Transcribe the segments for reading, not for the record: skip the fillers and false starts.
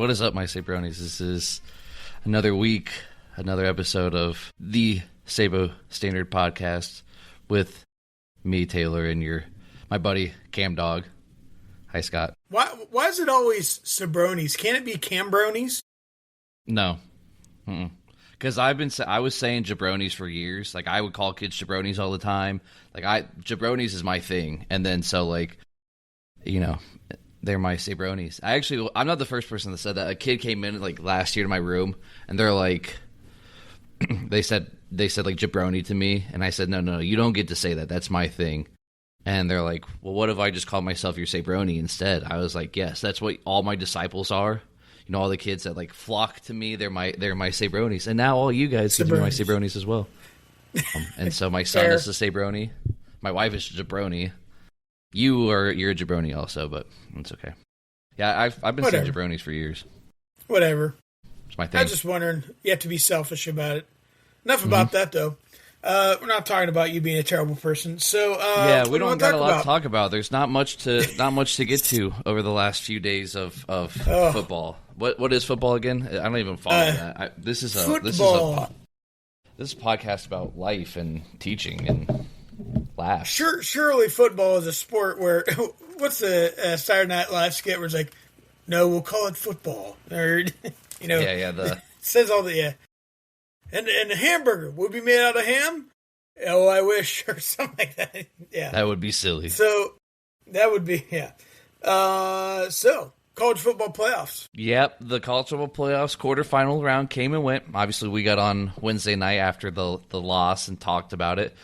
What is up, my Sabronis? This is another week, another episode of the Sabo Standard Podcast with me, Taylor, and my buddy, CamDog. Hi, Scott. Why is it always Sabronis? Can't it be Cambronies? No. Because I was saying jabronis for years. Like, I would call kids jabronis all the time. Like, jabronis is my thing. And then, so, like, you know, they're my Sabronis. I'm not the first person that said that. A kid came in, like, last year to my room, and they're like, they said, like, jabroni to me. And I said, no, you don't get to say that. That's my thing. And they're like, well, what if I just call myself your Sabroni instead? I was like, yes, that's what all my disciples are. You know, all the kids that like flock to me, they're my Sabronis. And now all you guys get to be my Sabronis as well. And so my son is a Sabroni. My wife is a jabroni. You're a jabroni also, but it's okay. Yeah, I've been saying jabronis for years. Whatever. It's my thing. I was just wondering, you have to be selfish about it. Enough about that, though. We're not talking about you being a terrible person. So yeah, we don't got a lot to talk about. There's not much to get to over the last few days of football. What is football again? I don't even follow that. This is a podcast about life and teaching and laughs. Surely football is a sport where what's the Saturday Night Live skit where it's like, no, we'll call it football, or you know, says all the And the hamburger would be made out of ham? Oh, I wish, or something like that. Yeah. That would be silly. So, that would be, yeah. So, college football playoffs. Yep, the college football playoffs quarterfinal round came and went. Obviously, we got on Wednesday night after the loss and talked about it.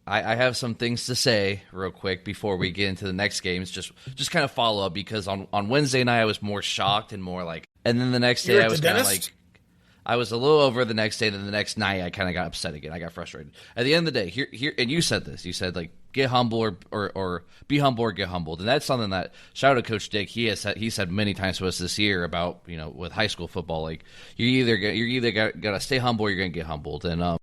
I have some things to say real quick before we get into the next games. Just kind of follow up, because on Wednesday night, I was more shocked and more like, and then the next day I was kind of like, I was a little over the next day, and then the next night I kind of got upset again. I got frustrated. At the end of the day, here, and you said this. You said, like, get humble or be humble or get humbled. And that's something that, shout out to Coach Dick, he said many times to us this year about, you know, with high school football, like, you're either got to stay humble or you're going to get humbled. And,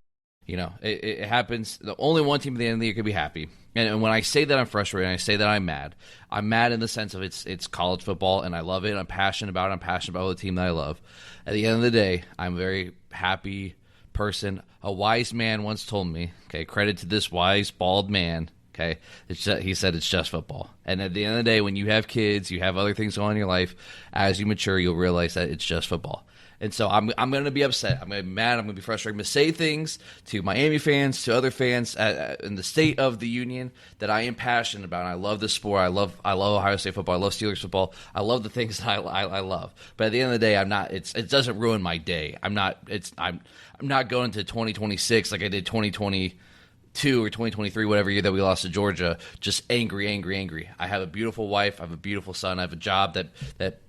you know, it happens. The only one team at the end of the year can be happy. And when I say that I'm frustrated, and I say that I'm mad in the sense of it's college football, and I love it. I'm passionate about it. I'm passionate about the team that I love. At the end of the day, I'm a very happy person. A wise man once told me, okay, credit to this wise, bald man, okay, he said it's just football. And at the end of the day, when you have kids, you have other things going on in your life, as you mature, you'll realize that it's just football. And so I'm going to be upset. I'm going to be mad. I'm going to be frustrated. I'm going to say things to Miami fans, to other fans in the state of the union that I am passionate about. And I love this sport. I love Ohio State football. I love Steelers football. I love the things that I love. But at the end of the day, I'm not. It doesn't ruin my day. I'm not going to 2026 like I did 2022 or 2023, whatever year that we lost to Georgia. Just angry. I have a beautiful wife. I have a beautiful son. I have a job that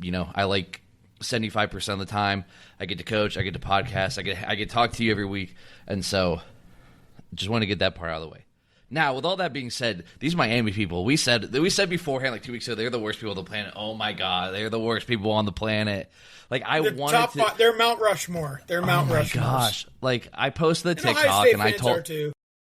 you know I like. 75% of the time, I get to coach, I get to podcast, I get to talk to you every week, and so just want to get that part out of the way. Now, with all that being said, these Miami people, we said beforehand, like 2 weeks ago, they're the worst people on the planet. Oh my God, they're the worst people on the planet. Like they're Mount Rushmore. They're Mount Rushmore. Oh my gosh! Like I posted the TikTok and I told,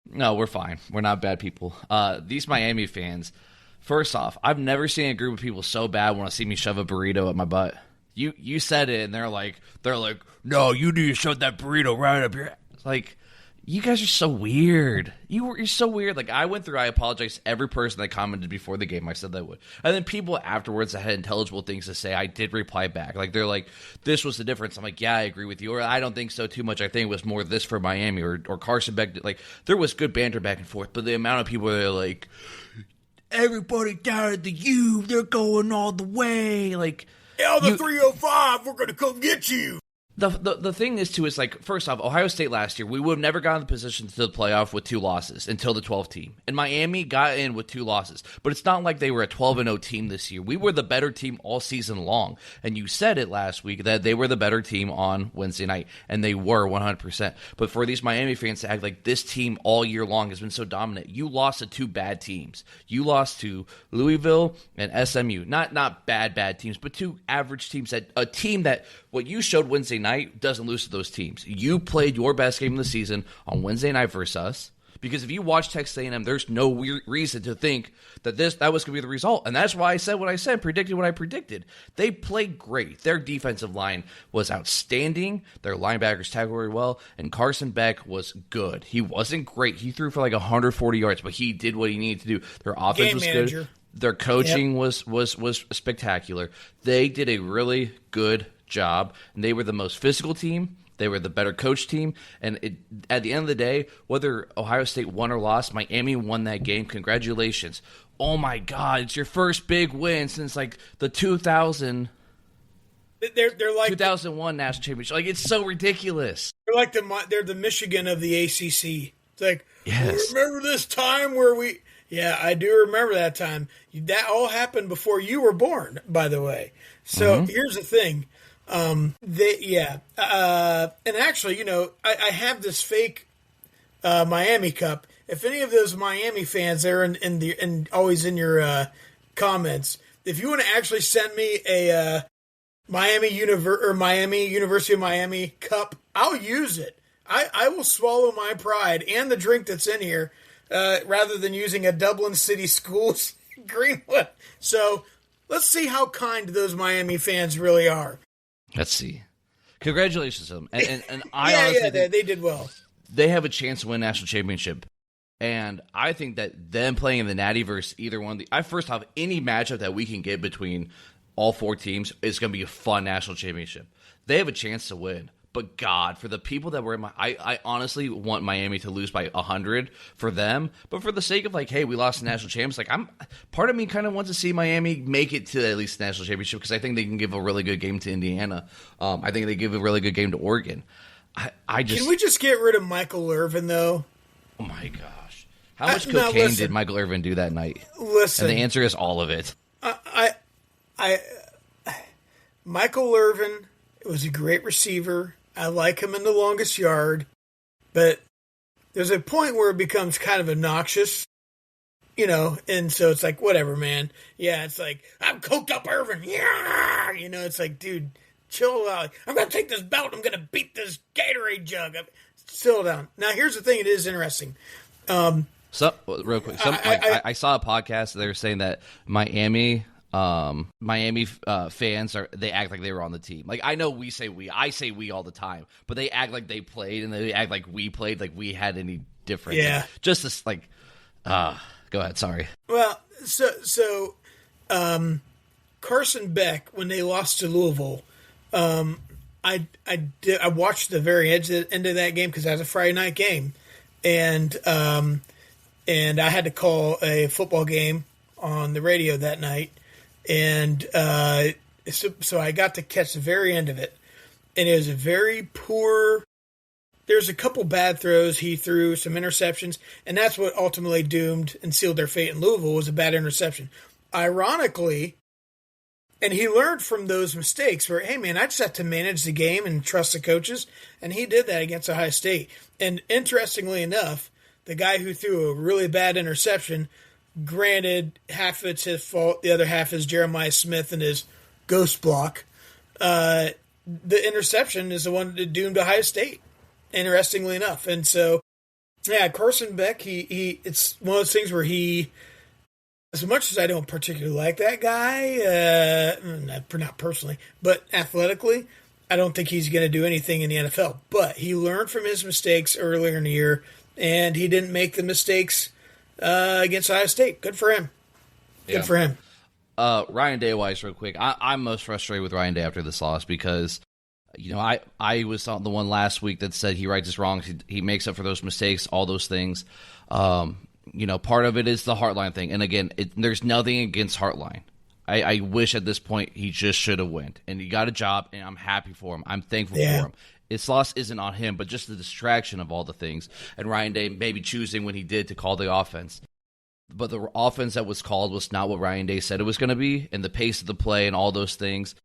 no, we're fine. We're not bad people. These Miami fans. First off, I've never seen a group of people so bad want to see me shove a burrito up my butt. You said it, and they're like, no, you need to shove that burrito right up your. Like, you guys are so weird. You're so weird. Like, I apologized to every person that commented before the game. I said that I would. And then people afterwards that had intelligible things to say, I did reply back. Like, they're like, this was the difference. I'm like, yeah, I agree with you. Or I don't think so too much. I think it was more this for Miami or Carson Beck. Like, there was good banter back and forth. But the amount of people that are like, everybody down at the U, they're going all the way. Like, yeah, the 305, we're going to come get you. The thing is, too, is like, first off, Ohio State last year, we would have never gotten the position to the playoff with 2 losses until the 12th team. And Miami got in with 2 losses. But it's not like they were a 12-0 team this year. We were the better team all season long. And you said it last week that they were the better team on Wednesday night. And they were 100%. But for these Miami fans to act like this team all year long has been so dominant, you lost to 2 bad teams. You lost to Louisville and SMU. Not bad teams, but 2 average teams. A team that what you showed Wednesday night doesn't lose to those teams. You played your best game of the season on Wednesday night versus us. Because if you watch Texas A&M, there's no reason to think that that was going to be the result. And that's why I said what I said, predicted what I predicted. They played great. Their defensive line was outstanding. Their linebackers tackled very well. And Carson Beck was good. He wasn't great. He threw for like 140 yards, but he did what he needed to do. Their offense was good. Their coaching was spectacular. They did a really good job. And they were the most physical team. They were the better coach team, and at the end of the day, whether Ohio State won or lost, Miami won that game. Congratulations. Oh, my God, it's your first big win since, like, the 2001 national championship. Like, it's so ridiculous. They're like they're the Michigan of the ACC. It's like, yes. Remember this time where we – yeah, I do remember that time. That all happened before you were born, by the way. So here's the thing. And actually, I have this fake Miami cup. If any of those Miami fans there and always in your comments, if you want to actually send me a Miami University of Miami cup, I'll use it. I will swallow my pride and the drink that's in here rather than using a Dublin City Schools Greenwood. So let's see how kind those Miami fans really are. Let's see. Congratulations to them. And I honestly think they did well. They have a chance to win a national championship. And I think that them playing in the Natty versus either one of first off, any matchup that we can get between all four teams is going to be a fun national championship. They have a chance to win. But God, for the people that were in I honestly want Miami to lose by 100 for them. But for the sake of like, hey, we lost the national champs, like part of me kind of wants to see Miami make it to at least the national championship because I think they can give a really good game to Indiana. I think they give a really good game to Oregon. Can we just get rid of Michael Irvin though? Oh my gosh, how much cocaine did Michael Irvin do that night? Listen, and the answer is all of it. Michael Irvin was a great receiver. I like him in the longest yard, but there's a point where it becomes kind of obnoxious, and so it's like, whatever, man. Yeah, it's like, I'm coked up Irvin. Yeah, it's like, dude, chill out. I'm going to take this belt. I'm going to beat this Gatorade jug. Chill down. Now, here's the thing. It is interesting. Real quick. I saw a podcast. They were saying that Miami fans they act like they were on the team. Like I know I say we all the time, but they act like they played and they act like we played, like we had any difference. Yeah. Just this go ahead. Sorry. Well, so Carson Beck, when they lost to Louisville, I watched the very end of that game because that was a Friday night game, and I had to call a football game on the radio that night. And so I got to catch the very end of it. And it was a very poor – there's a couple bad throws he threw, some interceptions, and that's what ultimately doomed and sealed their fate in Louisville was a bad interception. Ironically, and he learned from those mistakes where, hey, man, I just have to manage the game and trust the coaches, and he did that against Ohio State. And interestingly enough, the guy who threw a really bad interception – granted, half of it's his fault. The other half is Jeremiah Smith and his ghost block. The interception is the one that doomed Ohio State, interestingly enough. And so, yeah, Carson Beck, he it's one of those things where he, as much as I don't particularly like that guy, not personally, but athletically, I don't think he's going to do anything in the NFL. But he learned from his mistakes earlier in the year, and he didn't make the mistakes against Ohio State. Good for him. Good for him. Ryan Day-wise, real quick. I'm most frustrated with Ryan Day after this loss because, I was on the one last week that said he rights his wrongs. He makes up for those mistakes, all those things. Part of it is the Heartline thing. And again, there's nothing against Heartline. I wish at this point he just should have went. And he got a job, and I'm happy for him. I'm thankful for him. His loss isn't on him, but just the distraction of all the things. And Ryan Day maybe choosing when he did to call the offense. But the offense that was called was not what Ryan Day said it was going to be, and the pace of the play and all those things.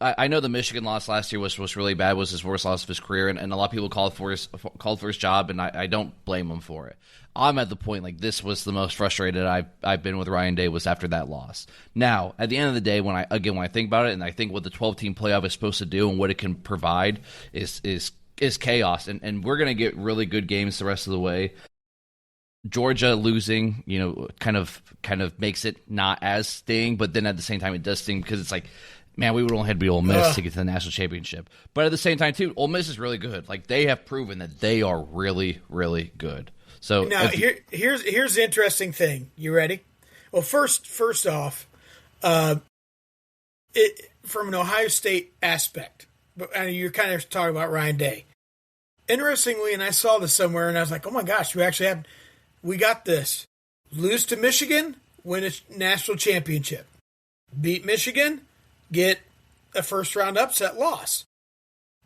I know the Michigan loss last year was really bad, was his worst loss of his career, and a lot of people called for his job, and I don't blame him for it. I'm at the point, like, this was the most frustrated I've been with Ryan Day was after that loss. Now, at the end of the day, when I think about it, and I think what the 12-team playoff is supposed to do and what it can provide is chaos, and we're going to get really good games the rest of the way. Georgia losing, kind of makes it not as sting, but then at the same time it does sting because it's like, man, we would only have to be Ole Miss to get to the national championship. But at the same time, too, Ole Miss is really good. Like, they have proven that they are really, really good. So now here's the interesting thing. You ready? Well, first off, from an Ohio State aspect, you're kind of talking about Ryan Day. Interestingly, and I saw this somewhere, and I was like, oh my gosh, we got this. Lose to Michigan, win a national championship. Beat Michigan, get a first-round upset loss.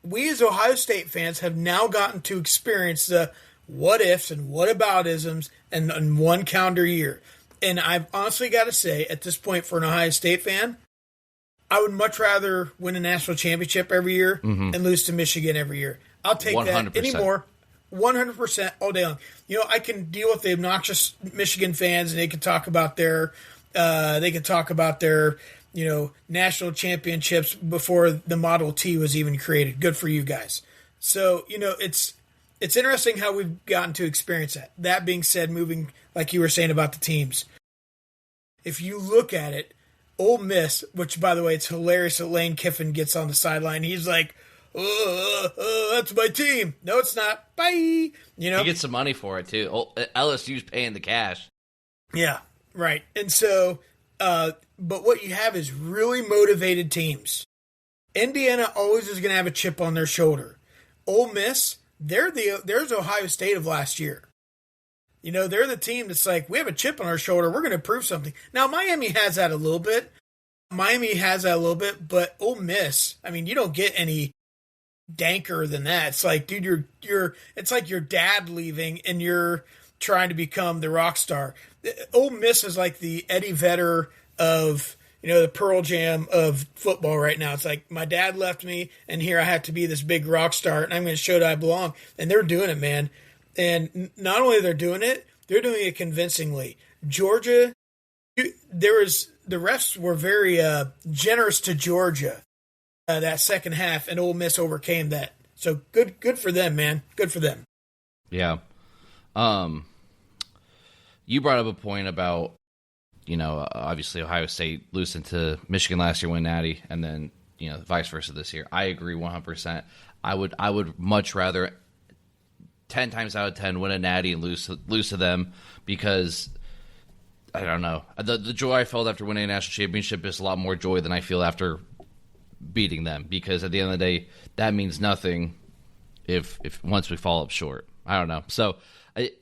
We as Ohio State fans have now gotten to experience the what-ifs and what-aboutisms in one calendar year. And I've honestly got to say, at this point for an Ohio State fan, I would much rather win a national championship every year and lose to Michigan every year. I'll take 100%. That anymore. 100% all day long. I can deal with the obnoxious Michigan fans, and they can talk about their national championships before the Model T was even created. Good for you guys. So, it's interesting how we've gotten to experience that. That being said, moving, like you were saying about the teams, if you look at it, Ole Miss, which, by the way, it's hilarious that Lane Kiffin gets on the sideline. He's like, that's my team. No, it's not. Bye. He gets some money for it, too. LSU's paying the cash. Yeah, right. And so, but what you have is really motivated teams. Indiana always is going to have a chip on their shoulder. Ole Miss, there's Ohio State of last year. They're the team that's like, we have a chip on our shoulder. We're going to prove something. Now, Miami has that a little bit. But Ole Miss, you don't get any danker than that. It's like, dude, it's like your dad leaving and you're trying to become the rock star. Ole Miss is like the Eddie Vedder of, the Pearl Jam of football right now. It's like, my dad left me and here I have to be this big rock star and I'm going to show that I belong. And they're doing it, man. And not only they're doing it convincingly. Georgia, the refs were very generous to Georgia that second half, and Ole Miss overcame that. So good for them, man. Good for them. Yeah. You brought up a point about, obviously Ohio State losing to Michigan last year, win Natty, and then vice versa this year. I agree 100%. I would much rather 10 times out of 10 win a Natty and lose to them because I don't know. The joy I felt after winning a national championship is a lot more joy than I feel after beating them because at the end of the day, that means nothing if once we fall up short. I don't know. So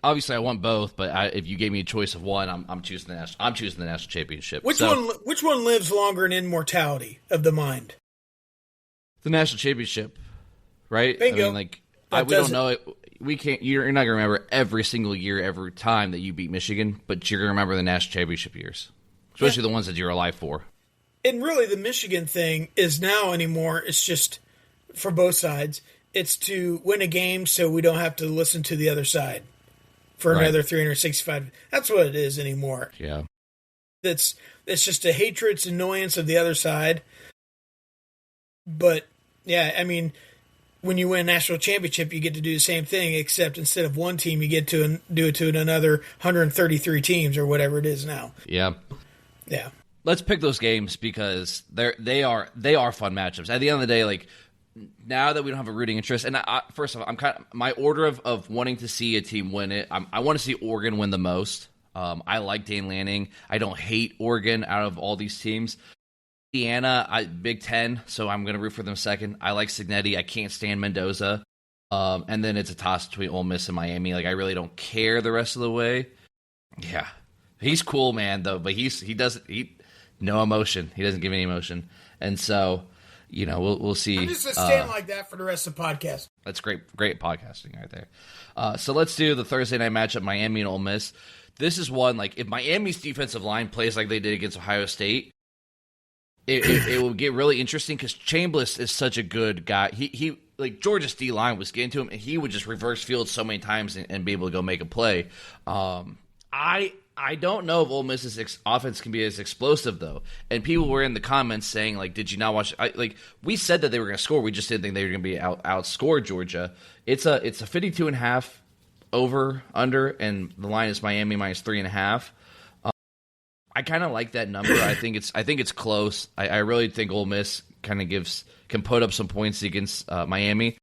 obviously I want both, but if you gave me a choice of one, I'm choosing the national championship. Which one lives longer in immortality of the mind? The national championship, right? Bingo. We don't know it. We can't. You're not gonna remember every single year, every time that you beat Michigan, but you're gonna remember the national championship years, especially the ones that you're alive for. And really, the Michigan thing is now anymore. It's just for both sides. It's to win a game so we don't have to listen to the other side for another 365. That's what it is anymore. Yeah. It's just a hatred, it's annoyance of the other side. But yeah, when you win a national championship, you get to do the same thing, except instead of one team, you get to do it to another 133 teams or whatever it is now. Yeah. Yeah. Let's pick those games because they are fun matchups. At the end of the day, now that we don't have a rooting interest, and first of all, my order of wanting to see a team win it. I want to see Oregon win the most. I like Dane Lanning. I don't hate Oregon out of all these teams. Indiana, Big Ten, so I'm going to root for them second. I like Cignetti. I can't stand Mendoza. And then it's a toss between Ole Miss and Miami. I really don't care the rest of the way. Yeah. He's cool, man, though, but he no emotion. He doesn't give any emotion. And so, we'll see. I'm just going to stand like that for the rest of the podcast. That's great podcasting right there. So let's do the Thursday night matchup, Miami and Ole Miss. This is one, if Miami's defensive line plays like they did against Ohio State, it will get really interesting because Chambliss is such a good guy. He Georgia's D-line was getting to him, and he would just reverse field so many times and be able to go make a play. I don't know if Ole Miss's offense can be as explosive, though. And people were in the comments saying, did you not watch? We said that they were going to score. We just didn't think they were going to be outscore Georgia. It's a 52.5 over under, and the line is Miami minus 3.5. I kind of like that number. I think it's close. I really think Ole Miss kind of can put up some points against Miami,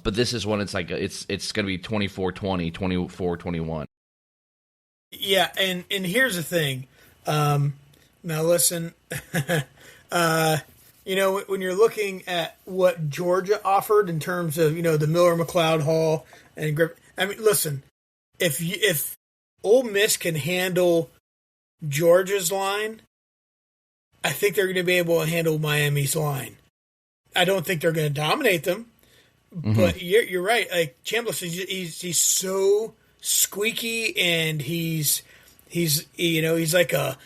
but this is one. It's like it's going to be 24-20, 24-21. Yeah, and here's the thing. Now listen, when you're looking at what Georgia offered in terms of the Miller McLeod Hall and listen, if Ole Miss can handle Georgia's line, I think they're going to be able to handle Miami's line. I don't think they're going to dominate them, but you're right. Like Chambliss, he's so squeaky, and he's like a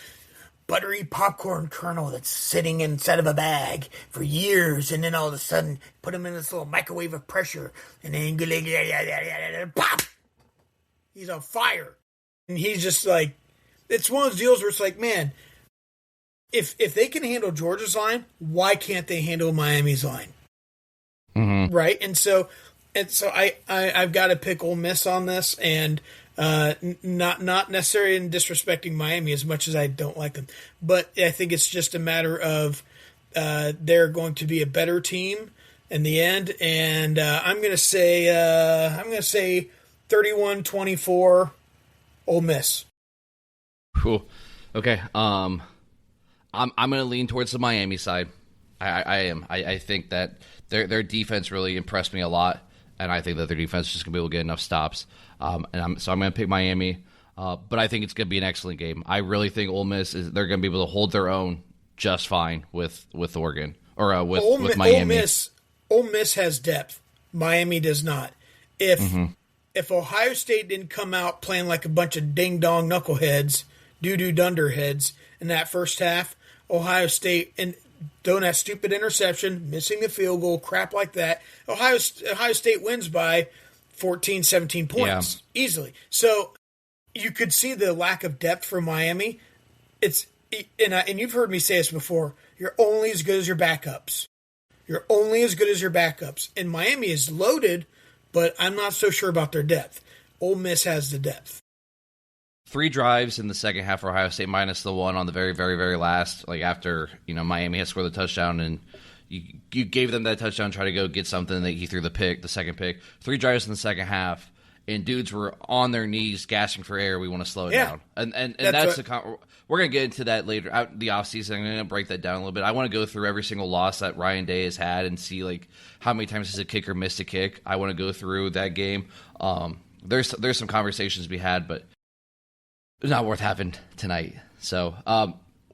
buttery popcorn kernel that's sitting inside of a bag for years, and then all of a sudden put him in this little microwave of pressure, and then pop, he's on fire, and he's just like. It's one of those deals where it's like, man, if they can handle Georgia's line, why can't they handle Miami's line? Mm-hmm. Right? And so I've got to pick Ole Miss on this, and not necessarily in disrespecting Miami as much as I don't like them, but I think it's just a matter of they're going to be a better team in the end, and I'm going to say 31-24 Ole Miss. Cool. Okay. I'm going to lean towards the Miami side. I am. I think that their defense really impressed me a lot, and I think that their defense is just going to be able to get enough stops. So I'm going to pick Miami, but I think it's going to be an excellent game. I really think Ole Miss they're going to be able to hold their own just fine with Oregon or with Miami. Ole Miss has depth. Miami does not. If Ohio State didn't come out playing like a bunch of ding dong knuckleheads. Doo-doo dunderheads in that first half, Ohio State, and throwing that stupid interception, missing the field goal, crap like that, Ohio State wins by 14, 17 points easily. So you could see the lack of depth for Miami. And you've heard me say this before, you're only as good as your backups. And Miami is loaded, but I'm not so sure about their depth. Ole Miss has the depth. 3 drives in the second half for Ohio State, minus the one on the very, very, very last, like after Miami had scored the touchdown, and you gave them that touchdown, try to go get something, that he threw the second pick. 3 drives in the second half, and dudes were on their knees gasping for air. We want to slow it down, and that's we're gonna get into that later out the offseason. I'm gonna break that down a little bit. I want to go through every single loss that Ryan Day has had and see like how many times has a kicker missed a kick. I want to go through that game. There's some conversations to be had, but. It's not worth having tonight. So,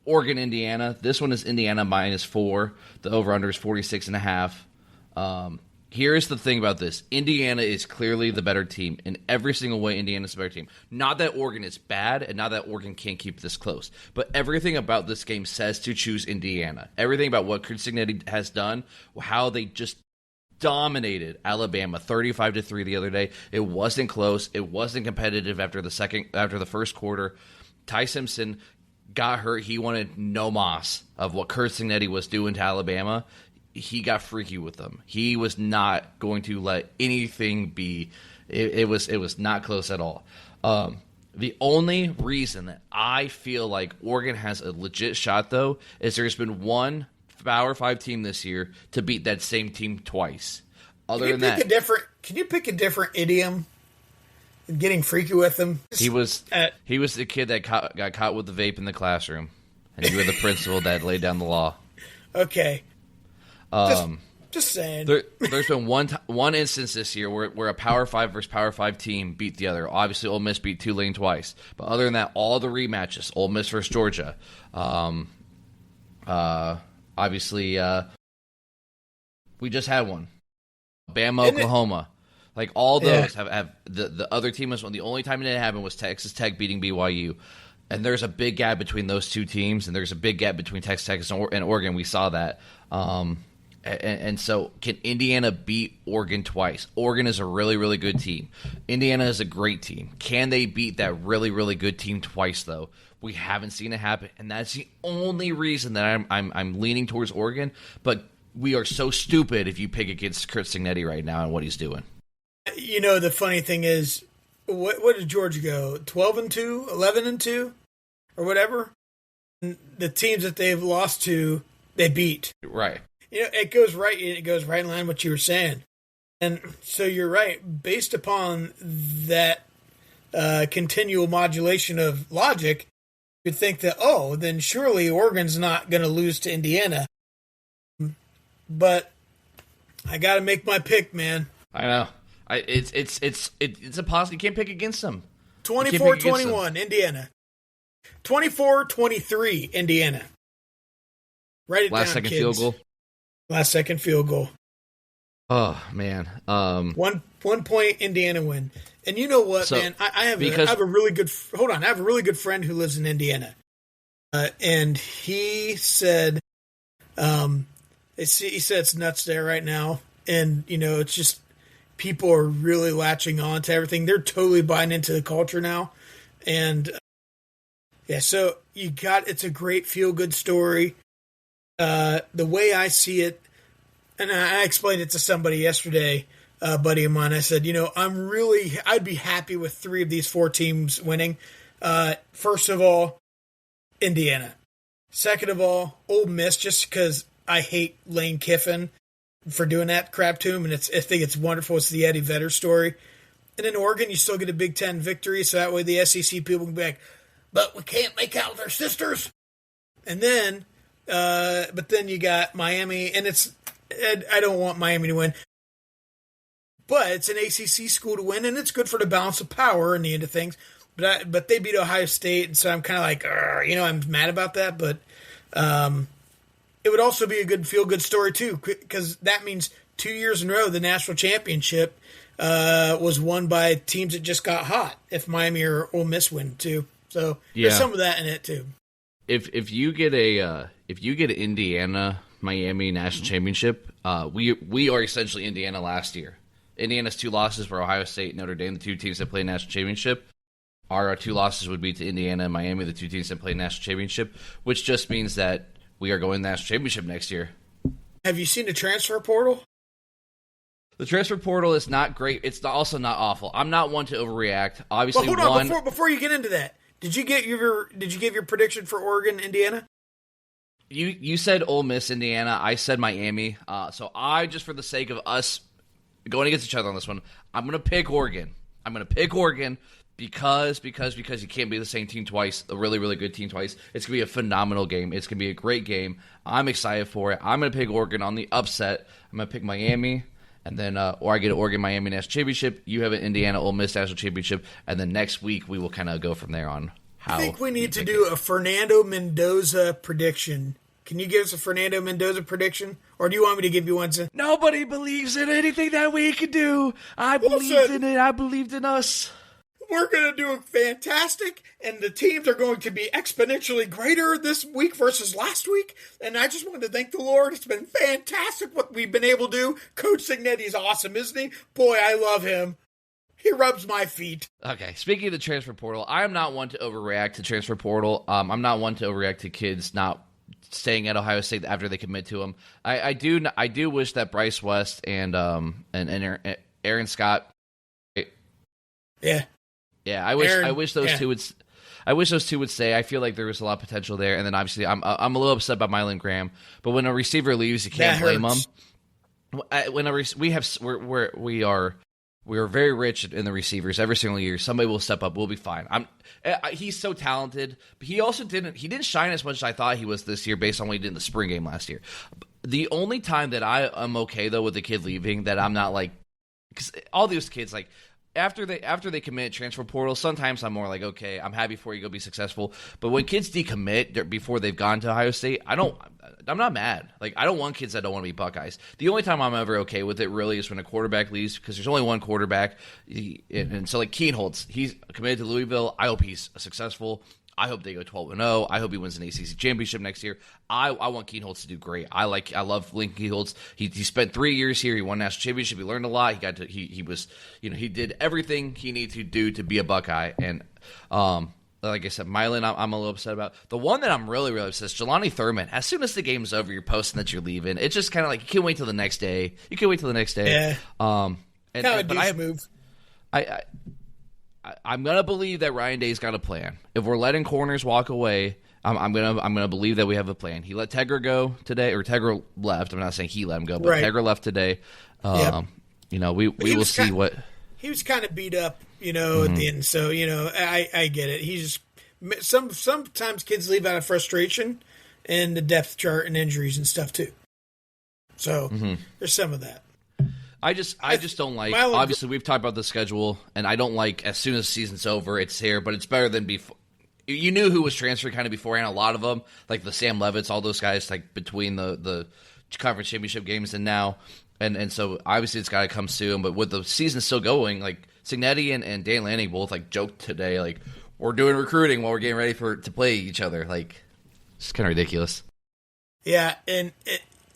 Oregon, Indiana. This one is Indiana minus 4. The over-under is 46.5. Here's the thing about this. Indiana is clearly the better team. In every single way, Indiana's the better team. Not that Oregon is bad, and not that Oregon can't keep this close. But everything about this game says to choose Indiana. Everything about what Cincinnati has done, how they just dominated Alabama 35-3 the other day. It wasn't close. It wasn't competitive after the first quarter. Ty Simpson got hurt. He wanted no moss of what Cincinnati was doing to Alabama. He got freaky with them. He was not going to let anything be. It was not close at all. The only reason that I feel like Oregon has a legit shot, though, is there's been one Power 5 team this year to beat that same team twice. Can you pick a different idiom? Getting freaky with them. He was the kid that got caught with the vape in the classroom, and you were the principal that laid down the law. Okay. Just saying. There's been one instance this year where a Power 5 versus Power 5 team beat the other. Obviously, Ole Miss beat Tulane twice, but other than that, all the rematches: Ole Miss versus Georgia. Obviously, we just had one. Bama, Oklahoma. Like, all those have the other team was one. The only time it didn't happen was Texas Tech beating BYU. And there's a big gap between those two teams, and there's a big gap between Texas Tech and Oregon. We saw that. And so can Indiana beat Oregon twice? Oregon is a really, really good team. Indiana is a great team. Can they beat that really, really good team twice, though? We haven't seen it happen, and that's the only reason that I'm leaning towards Oregon. But we are so stupid if you pick against Curt Cignetti right now and what he's doing. The funny thing is, what did Georgia go? 12-2, 11-2, or whatever. And the teams that they've lost to, they beat. Right. It goes right in line with what you were saying. And so you're right. Based upon that continual modulation of logic, you'd think that, then surely Oregon's not going to lose to Indiana. But I got to make my pick, man. I know. It's impossible. You can't pick against them. 24-21, Indiana. 24-23, Indiana. Write it down, Last second kids. field goal. Last second field goal. Oh man. 1 point Indiana win. And you know what, man? I have a really good. Hold on, I have a really good friend who lives in Indiana, and he said, he said it's nuts there right now, and it's just people are really latching on to everything. They're totally buying into the culture now, and so it's a great feel good story. The way I see it, and I explained it to somebody yesterday. Buddy of mine, I said, I'd be happy with 3 of these 4 teams winning. First of all, Indiana. Second of all, Ole Miss, just because I hate Lane Kiffin for doing that crap to him, and I think it's wonderful. It's the Eddie Vedder story. And in Oregon, you still get a Big Ten victory, so that way the SEC people can be like, but we can't make out with our sisters. And then, but then you got Miami, and I don't want Miami to win. But it's an ACC school to win, and it's good for the balance of power in the end of things. But they beat Ohio State, and so I'm kind of like, I'm mad about that. But it would also be a good feel-good story, too, because that means 2 years in a row the national championship was won by teams that just got hot, if Miami or Ole Miss win, too. So there's some of that in it, too. If you get an Indiana Miami national championship, we are essentially Indiana last year. Indiana's 2 losses for Ohio State and Notre Dame, the 2 teams that play national championship. Our 2 losses would be to Indiana and Miami, the 2 teams that play national championship, which just means that we are going to the national championship next year. Have you seen the transfer portal? The transfer portal is not great. It's also not awful. I'm not one to overreact. Obviously, but hold on, before you get into that, did you give your prediction for Oregon, Indiana? You said Ole Miss, Indiana. I said Miami. So I, just for the sake of us going against each other on this one, I'm going to pick Oregon. Because you can't be the same team twice, a really, really good team twice. It's going to be a phenomenal game. It's going to be a great game. I'm excited for it. I'm going to pick Oregon on the upset. I'm going to pick Miami, and then or I get an Oregon-Miami National Championship. You have an Indiana-Ole Miss National Championship, and then next week we will kind of go from there on how. I think we need to do a Fernando Mendoza prediction. Can you give us a Fernando Mendoza prediction? Or do you want me to give you one? Nobody believes in anything that we can do. I believed in it. I believed in us. We're going to do fantastic, and the teams are going to be exponentially greater this week versus last week. And I just wanted to thank the Lord. It's been fantastic what we've been able to do. Coach Signetti's awesome, isn't he? Boy, I love him. He rubs my feet. Okay, speaking of the transfer portal, I am not one to overreact to transfer portal. I'm not one to overreact to kids not staying at Ohio State after they commit to them. I do wish that Bryce West and Aaron Scott. Yeah. Yeah, I wish those two would. I wish those 2 would stay. I feel like there was a lot of potential there, and then obviously I'm a little upset about Mylan Graham. But when a receiver leaves, you can't blame him. We are very rich in the receivers every single year. Somebody will step up. We'll be fine. He's so talented, but he also didn't shine as much as I thought he was this year based on what he did in the spring game last year. The only time that I am okay though with the kid leaving, that I'm not like, because all these kids like. After they commit transfer portal, sometimes I'm more like, okay, I'm happy for you, go be successful. But when kids decommit before they've gone to Ohio State, I'm not mad. Like, I don't want kids that don't want to be Buckeyes. The only time I'm ever okay with it really is when a quarterback leaves, because there's only one quarterback. And so like Keenholz, he's committed to Louisville. I hope he's successful. I hope they go 12-0. I hope he wins an ACC championship next year. I want Keenholz to do great. I love Lincoln Keenholz. He spent 3 years here. He won national championship. He learned a lot. He did everything he needed to do to be a Buckeye. And like I said, Mylan, I'm a little upset about. The one that I'm really, really upset is Jelani Thurman. As soon as the game's over, you're posting that you're leaving. It's just kind of like you can't wait till the next day. Yeah. Kind of a douche move. I'm gonna believe that Ryan Day's got a plan. If we're letting corners walk away, I'm gonna believe that we have a plan. He let Tegra go today, or Tegra left. I'm not saying he let him go, but right. Tegra left today. Yep. You know, we will see what he was kind of beat up, you know, at the end. So you know, I get it. He's sometimes kids leave out of frustration and the depth chart and injuries and stuff too. So there's some of that. I just don't like. Obviously, we've talked about the schedule, and I don't like as soon as the season's over, it's here. But it's better than before. You knew who was transferring kind of beforehand. A lot of them, like the Sam Levitts, all those guys, like between the conference championship games and now, and so obviously it's got to come soon. But with the season still going, like Signetti and Dan Lanning both like joked today, like we're doing recruiting while we're getting ready to play each other. Like it's kind of ridiculous. Yeah, and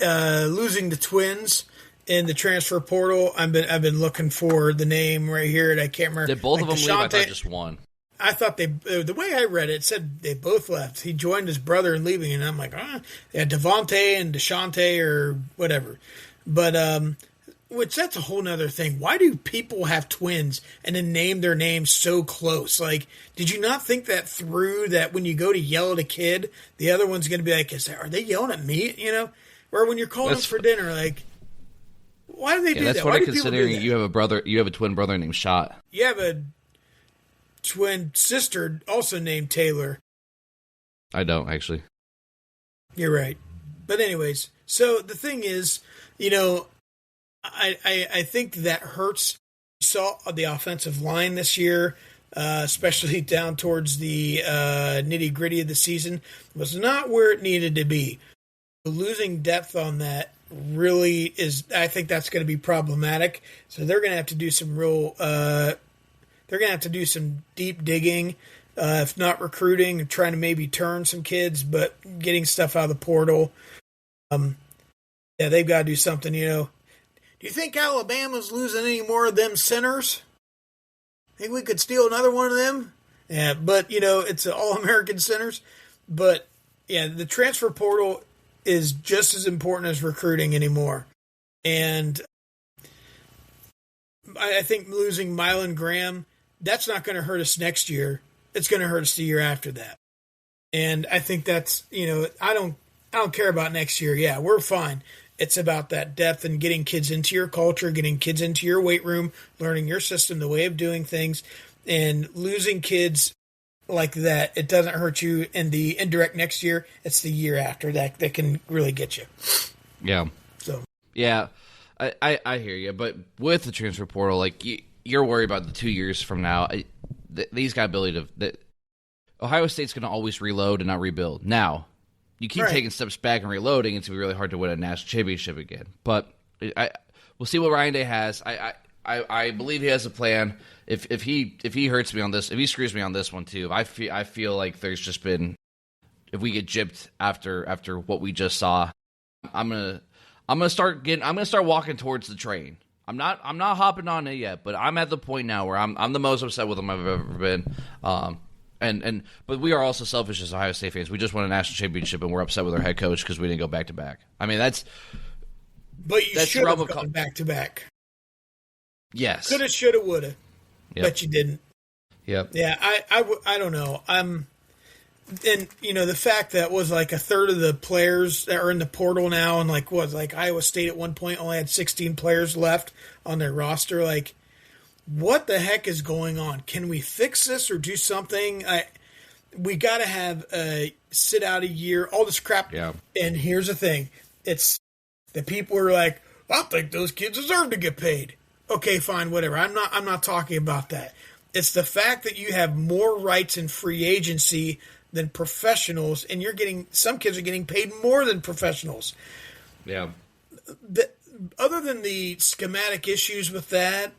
losing the Twins in the transfer portal, I've been looking for the name right here, and I can't remember. Did both of them leave? I thought just one. I thought the way I read it said they both left. He joined his brother in leaving, and I'm like, yeah, Devontae and Deshante or whatever. But which that's a whole nother thing. Why do people have twins and then name their names so close? Like, did you not think that through? That when you go to yell at a kid, the other one's going to be like, are they yelling at me? You know, or when you're calling them for dinner, like. Why do they do that? That's funny considering you have a twin brother named Shot. You have a twin sister also named Taylor. I don't, actually. You're right. But anyways, so the thing is, you know, I think that hurts. You saw the offensive line this year, especially down towards the nitty-gritty of the season, was not where it needed to be. Losing depth on that really is, I think that's going to be problematic. So they're going to have to do some deep digging, if not recruiting, trying to maybe turn some kids, but getting stuff out of the portal. Yeah, they've got to do something, you know. Do you think Alabama's losing any more of them centers? Think we could steal another one of them? Yeah, but, you know, it's all-American centers. But, yeah, the transfer portal is just as important as recruiting anymore. And I think losing Mylan Graham, that's not going to hurt us next year. It's going to hurt us the year after that. And I think that's, you know, I don't care about next year. Yeah, we're fine. It's about that depth and getting kids into your culture, getting kids into your weight room, learning your system, the way of doing things, and losing kids like that, it doesn't hurt you in the indirect next year. It's the year after that can really get you. Yeah. So. Yeah, I hear you. But with the transfer portal, like you're worried about the 2 years from now. These got ability to. Ohio State's going to always reload and not rebuild. Now, you keep taking steps back and reloading, it's going to be really hard to win a national championship again. But we'll see what Ryan Day has. I believe he has a plan. If he hurts me on this, if he screws me on this one too, I feel like there's just been, if we get gypped after what we just saw, I'm gonna start walking towards the train. I'm not hopping on it yet, but I'm at the point now where I'm the most upset with him I've ever been. But we are also selfish as Ohio State fans. We just won a national championship and we're upset with our head coach because we didn't go back to back. I mean that's. But you should have gone back to back. Yes. Coulda, shoulda, woulda. Yep. But you didn't. Yep. Yeah, I don't know. And, you know, the fact that was like a third of the players that are in the portal now and like Iowa State at one point only had 16 players left on their roster. Like, what the heck is going on? Can we fix this or do something? We got to have sit out a year, all this crap. Yeah. And here's the thing. It's the people are like, I think those kids deserve to get paid. Okay, fine, whatever. I'm not talking about that. It's the fact that you have more rights in free agency than professionals, and some kids are getting paid more than professionals. Yeah. Other than the schematic issues with that,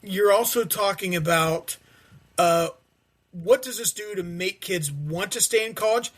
you're also talking about what does this do to make kids want to stay in college?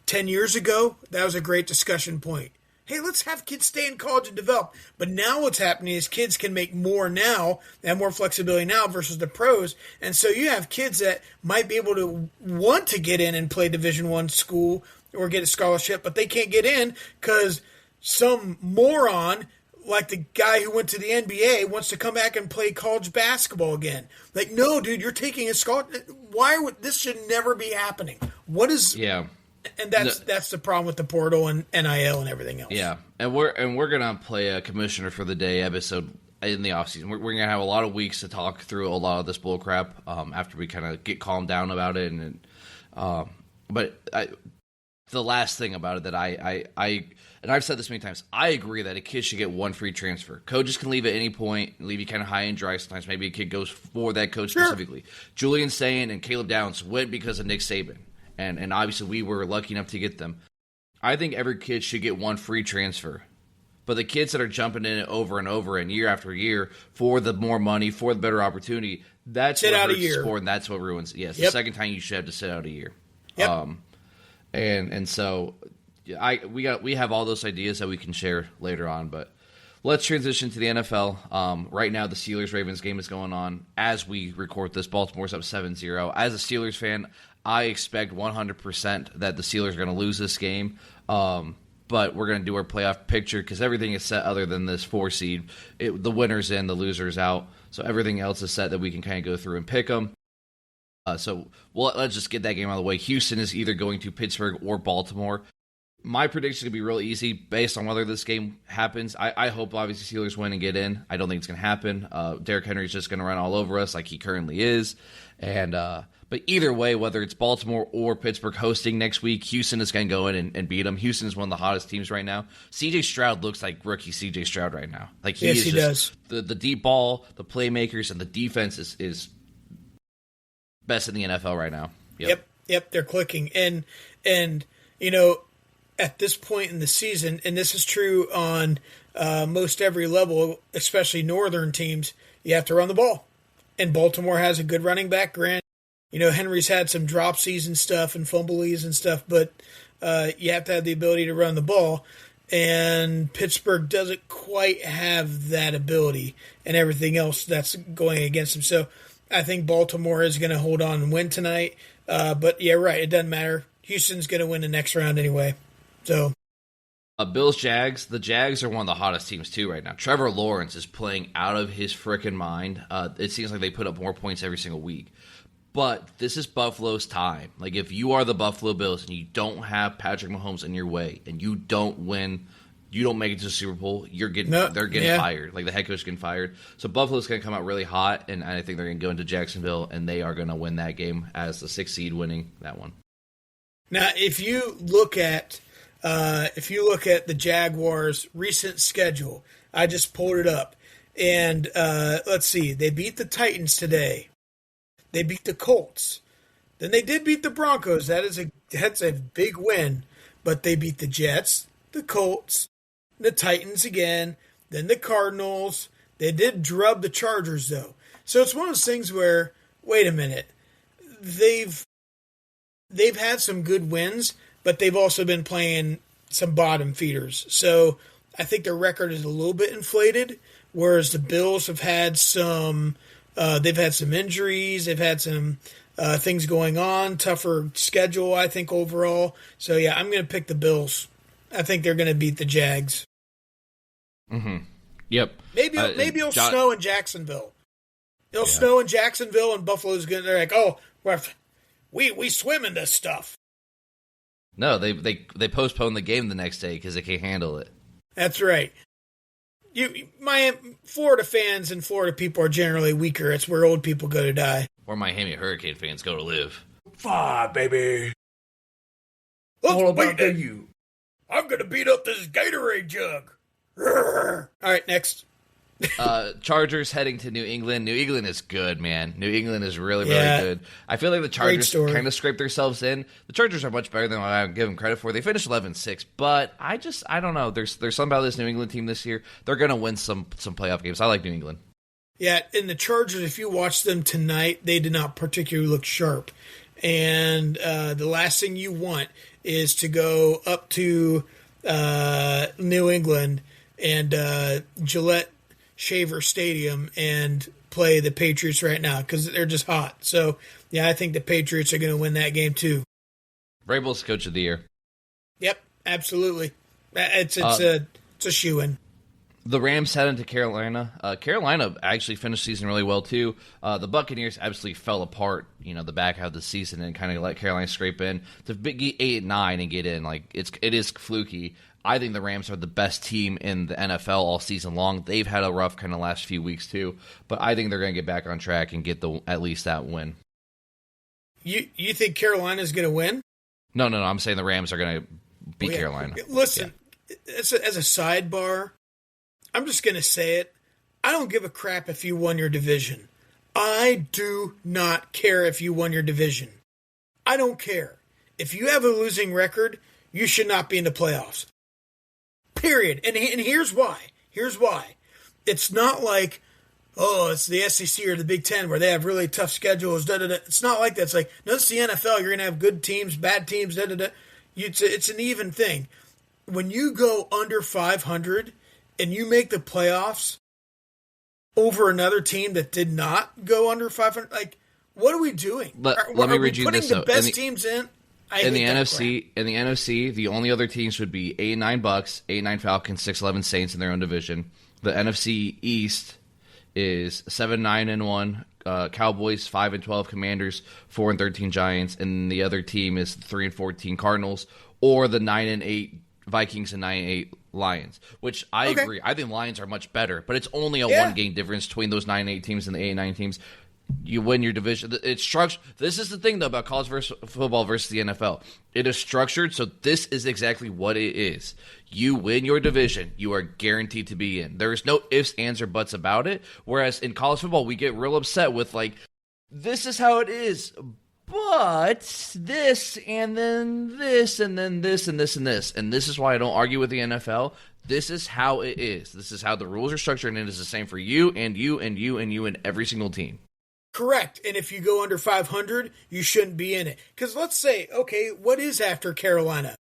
10 years ago, that was a great discussion point. Hey, let's have kids stay in college and develop. But now what's happening is kids can make more now, they have more flexibility now versus the pros. And so you have kids that might be able to want to get in and play Division I school or get a scholarship, but they can't get in because some moron like the guy who went to the NBA wants to come back and play college basketball again. Like, no, dude, you're taking a scholarship. This should never be happening. What is? Yeah. And that's the problem with the portal and NIL and everything else. Yeah, and we're gonna play a Commissioner for the Day episode in the offseason. We're gonna have a lot of weeks to talk through a lot of this bull crap after we kind of get calmed down about it. The last thing about it that and I've said this many times, I agree that a kid should get one free transfer. Coaches can leave at any point, leave you kind of high and dry sometimes. Maybe a kid goes for that coach specifically. Julian Sayin and Caleb Downs went because of Nick Saban. And obviously we were lucky enough to get them. I think every kid should get one free transfer. But the kids that are jumping in it over and over and year after year for the more money, for the better opportunity, that's what hurts the sport, and that's what ruins it. Yes, the second time you should have to sit out a year. Yep. And so we have all those ideas that we can share later on, but let's transition to the NFL. Right now, the Steelers-Ravens game is going on. As we record this, Baltimore's up 7-0. As a Steelers fan, I expect 100% that the Steelers are going to lose this game, but we're going to do our playoff picture because everything is set other than this 4 seed. The winner's in, the loser's out, so everything else is set that we can kind of go through and pick them. Let's just get that game out of the way. Houston is either going to Pittsburgh or Baltimore. My prediction is going to be real easy based on whether this game happens. I hope, obviously, Steelers win and get in. I don't think it's going to happen. Derrick Henry is just going to run all over us like he currently is. But either way, whether it's Baltimore or Pittsburgh hosting next week, Houston is going to go in and beat them. Houston is one of the hottest teams right now. C.J. Stroud looks like rookie C.J. Stroud right now. Like he does. The deep ball, the playmakers, and the defense is best in the NFL right now. Yep, they're clicking. And at this point in the season, and this is true on most every level, especially northern teams, you have to run the ball. And Baltimore has a good running back, Grant. Henry's had some dropsies and stuff and fumbleies and stuff, but you have to have the ability to run the ball. And Pittsburgh doesn't quite have that ability and everything else that's going against them. So I think Baltimore is going to hold on and win tonight. But, yeah, right, it doesn't matter. Houston's going to win the next round anyway. So, Bills-Jags. The Jags are one of the hottest teams, too, right now. Trevor Lawrence is playing out of his frickin' mind. It seems like they put up more points every single week. But this is Buffalo's time. Like, if you are the Buffalo Bills and you don't have Patrick Mahomes in your way and you don't win, you don't make it to the Super Bowl, they're getting fired. Like, the head coach is getting fired. So Buffalo's going to come out really hot, and I think they're going to go into Jacksonville, and they are going to win that game as the 6th seed winning that one. Now, if you look at the Jaguars' recent schedule, I just pulled it up, and let's see, they beat the Titans today. They beat the Colts. Then they did beat the Broncos. That's a big win, but they beat the Jets, the Colts, the Titans again, then the Cardinals. They did drub the Chargers, though. So it's one of those things where, wait a minute, they've had some good wins, but they've also been playing some bottom feeders. So I think their record is a little bit inflated, whereas the Bills have had some they've had some injuries, they've had some things going on, tougher schedule, I think, overall. So, yeah, I'm going to pick the Bills. I think they're going to beat the Jags. Mm-hmm. Yep. Maybe it'll snow in Jacksonville. It'll snow in Jacksonville, and Buffalo's going to, they're like, oh, we swim in this stuff. No, they postponed the game the next day because they can't handle it. That's right. Florida fans and Florida people are generally weaker. It's where old people go to die. Or Miami Hurricane fans go to live. Fine, baby. All about you. I'm going to beat up this Gatorade jug. All right, next. Chargers heading to New England. New England is good, man. New England is really good. I feel like the Chargers kind of scraped themselves in. The Chargers are much better than what I give them credit for. They finished 11-6, but I don't know. There's something about this New England team this year. They're going to win some playoff games. I like New England. Yeah, and the Chargers, if you watch them tonight, they did not particularly look sharp. And the last thing you want is to go up to New England and Gillette Shaver Stadium and play the Patriots right now because they're just hot. So, yeah, I think the Patriots are going to win that game too. Vrabel's coach of the year. Yep, absolutely. It's a shoo-in. The Rams head into Carolina. Carolina actually finished the season really well, too. The Buccaneers absolutely fell apart, the back half of the season and kind of let Carolina scrape in. To get 8-9 and get in, it is fluky. I think the Rams are the best team in the NFL all season long. They've had a rough kind of last few weeks, too. But I think they're going to get back on track and get at least that win. You think Carolina's going to win? No. I'm saying the Rams are going to beat Carolina. Listen, as a sidebar, I'm just going to say it. I don't give a crap if you won your division. I do not care if you won your division. I don't care. If you have a losing record, you should not be in the playoffs. Period. And here's why. It's not like, it's the SEC or the Big Ten where they have really tough schedules. It's not like that. It's like, no, it's the NFL. You're going to have good teams, bad teams. It's an even thing. When you go under 500 and you make the playoffs over another team that did not go under 500, what are we doing? Let me read you this. Putting the best teams in. In the NFC, the only other teams would be 8-9 Bucks, 8-9 Falcons, 6-11 Saints in their own division. The NFC East is 7-9-1 Cowboys, 5-12 Commanders, 4-13 Giants, and the other team is 3-14 Cardinals, or the 9-8 Vikings and 9-8 Lions. Which I agree. I think Lions are much better, but it's only a 1-game difference between those 9-8 teams and the 8-9 teams. You win your division. It's structured. This is the thing, though, about college football versus the NFL. It is structured, so this is exactly what it is. You win your division, you are guaranteed to be in. There is no ifs, ands, or buts about it. Whereas in college football, we get real upset with, this is how it is, but this, and then this, and then this, and this, and this. And this is why I don't argue with the NFL. This is how it is. This is how the rules are structured, and it is the same for you, and you, and you, and you, and every single team. Correct. And if you go under 500, you shouldn't be in it. Because let's say, okay, what is after Carolina?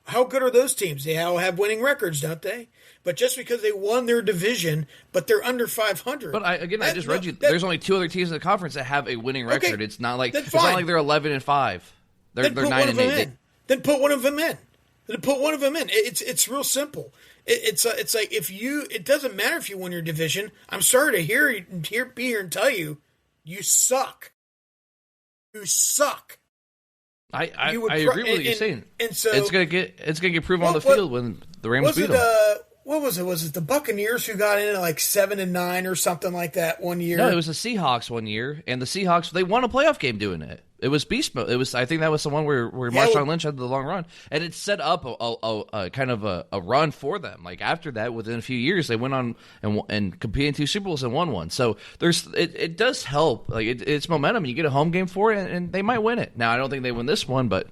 How good are those teams? They all have winning records, don't they? But just because they won their division, but they're under 500. But I just read you. There's only two other teams in the conference that have a winning record. Okay, it's not like they're 11-5. They're 9-8. Then put one of them in. It's real simple. It's like it doesn't matter if you won your division. I'm sorry to be here and tell you. You suck. You suck. I agree with what you're saying. And so it's gonna get proven on the field when the Rams beat them. What was it? Was it the Buccaneers who got in at 7-9 or something like that one year? No, it was the Seahawks one year, and the Seahawks they won a playoff game doing it. It was beast mode. I think that was the one where Marshawn Lynch had the long run, and it set up a kind of a run for them. After that, within a few years, they went on and competed in 2 Super Bowls and won one. So it does help. It's momentum. You get a home game for it, and they might win it. Now I don't think they win this one, but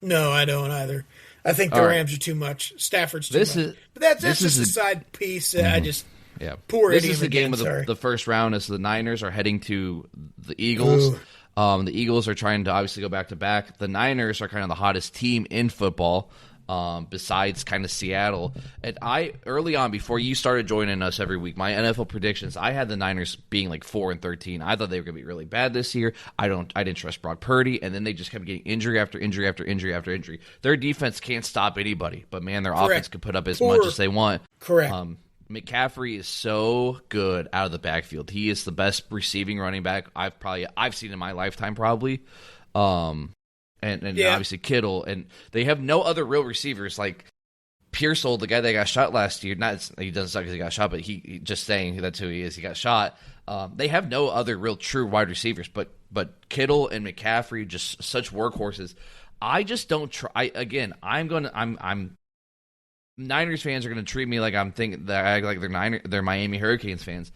no, I don't either. I think the Rams are too much. Stafford's too much. But that's just a side piece. I just poor This is the game of the first round as the Niners are heading to the Eagles. The Eagles are trying to obviously go back-to-back. The Niners are kind of the hottest team in football besides kind of Seattle. And early on, before you started joining us every week, my NFL predictions, I had the Niners being 4-13. I thought they were going to be really bad this year. I didn't trust Brock Purdy, and then they just kept getting injury after injury after injury after injury. Their defense can't stop anybody, but, man, their offense could put up as much as they want. Correct. McCaffrey is so good out of the backfield. He is the best receiving running back I've seen in my lifetime, probably. And obviously Kittle, and they have no other real receivers like Pearsall, the guy that got shot last year. He doesn't suck because he got shot, but he just saying that's who he is. He got shot. They have no other real true wide receivers, but Kittle and McCaffrey just such workhorses. I just don't try. I'm Niners fans are going to treat me like I'm thinking that I act like they're Miami Hurricanes fans.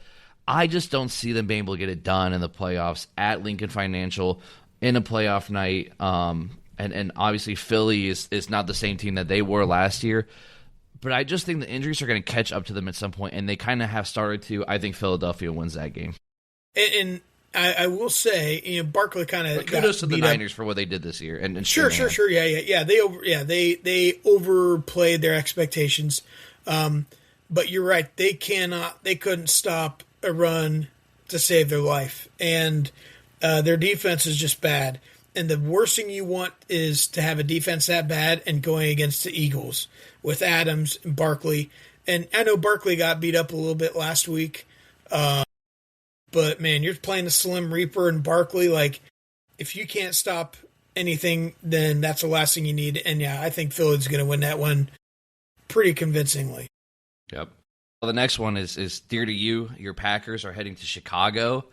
I just don't see them being able to get it done in the playoffs at Lincoln Financial in a playoff night. And obviously Philly is not the same team that they were last year. But I just think the injuries are going to catch up to them at some point, and they kind of have started to. I think Philadelphia wins that game. And I will say, Barkley kind of kudos to the Niners for what they did this year. And sure. Yeah. They overplayed their expectations. But you're right. They couldn't stop a run to save their life. And their defense is just bad. And the worst thing you want is to have a defense that bad and going against the Eagles with Adams and Barkley. And I know Barkley got beat up a little bit last week. But, man, you're playing the Slim Reaper and Barkley. Like, if you can't stop anything, then that's the last thing you need. And, yeah, I think Philly's going to win that one pretty convincingly. Yep. Well, the next one is dear to you. Your Packers are heading to Chicago.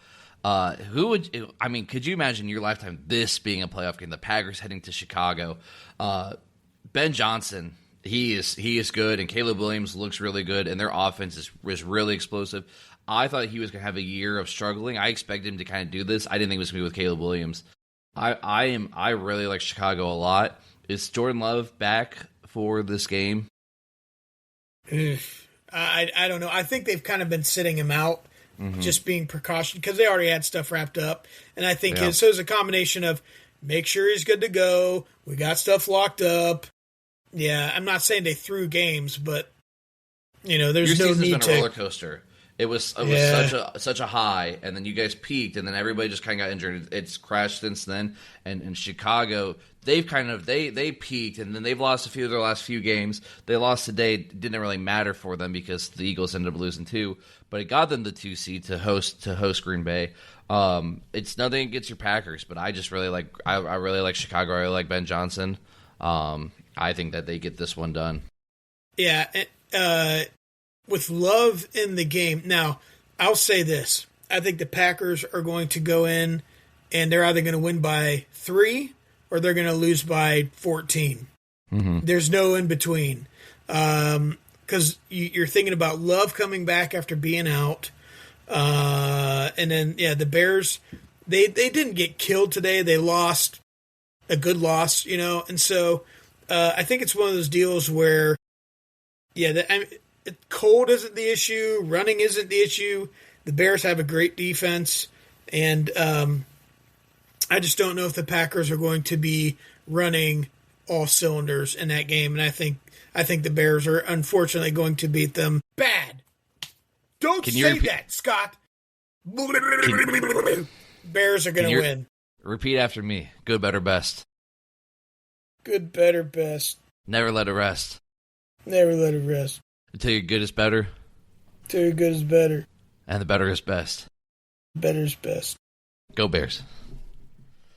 Could you imagine in your lifetime this being a playoff game? The Packers heading to Chicago. Ben Johnson, he is good, and Caleb Williams looks really good, and their offense is really explosive. I thought he was going to have a year of struggling. I expected him to kind of do this. I didn't think it was going to be with Caleb Williams. I really like Chicago a lot. Is Jordan Love back for this game? I don't know. I think they've kind of been sitting him out, just being precaution, because they already had stuff wrapped up. And I think so it's a combination of make sure he's good to go. We got stuff locked up. Yeah, I'm not saying they threw games, but there's no need to. Your season's been a roller coaster. It was such a high, and then you guys peaked, and then everybody just kind of got injured. It's crashed since then. And in Chicago, they've they peaked, and then they've lost a few of their last few games. They lost today. It didn't really matter for them because the Eagles ended up losing too. But it got them the 2 seed to host Green Bay. It's nothing against your Packers, but I just really like I really like Chicago. I really like Ben Johnson. I think that they get this one done. Yeah. With Love in the game. Now, I'll say this. I think the Packers are going to go in and they're either going to win by 3 or they're going to lose by 14. Mm-hmm. There's no in between. Because you're thinking about Love coming back after being out. And then, the Bears, they didn't get killed today. They lost a good loss, And so I think it's one of those deals where, cold isn't the issue. Running isn't the issue. The Bears have a great defense. And I just don't know if the Packers are going to be running all cylinders in that game. And I think the Bears are unfortunately going to beat them bad. Don't say that, Scott. Bears are going to win. Repeat after me. Good, better, best. Good, better, best. Never let it rest. Never let it rest. Until your good is better. Until your good is better. And the better is best. Better is best. Go Bears.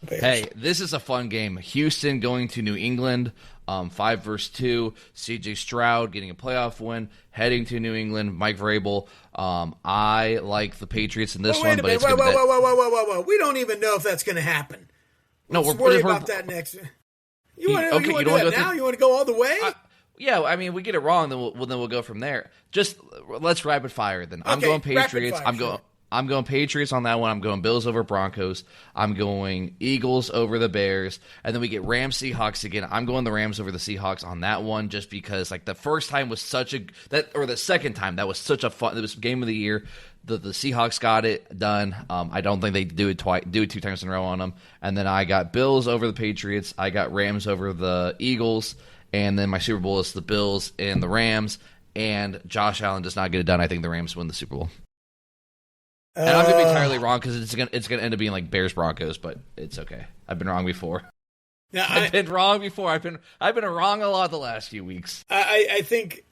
Bears. Hey, this is a fun game. Houston going to New England, 5-2. C.J. Stroud getting a playoff win, heading to New England. Mike Vrabel. I like the Patriots in this one, but it's whoa. We don't even know if that's going to happen. Let's worry about that next. You want to do that now? You want to go all the way? Yeah, we get it wrong, then we'll go from there. Just let's rapid fire. Then I'm going Patriots. I'm going Patriots on that one. I'm going Bills over Broncos. I'm going Eagles over the Bears, and then we get Rams Seahawks again. I'm going the Rams over the Seahawks on that one, just because the first time was the second time that was such a fun. It was game of the year. The Seahawks got it done. I don't think they do it 2 times in a row on them. And then I got Bills over the Patriots. I got Rams over the Eagles. And then my Super Bowl is the Bills and the Rams, and Josh Allen does not get it done. I think the Rams win the Super Bowl. And I'm going to be entirely wrong because it's going to end up being like Bears-Broncos, but it's okay. I've been wrong before. Now, I've been wrong before. I've been wrong a lot the last few weeks. I think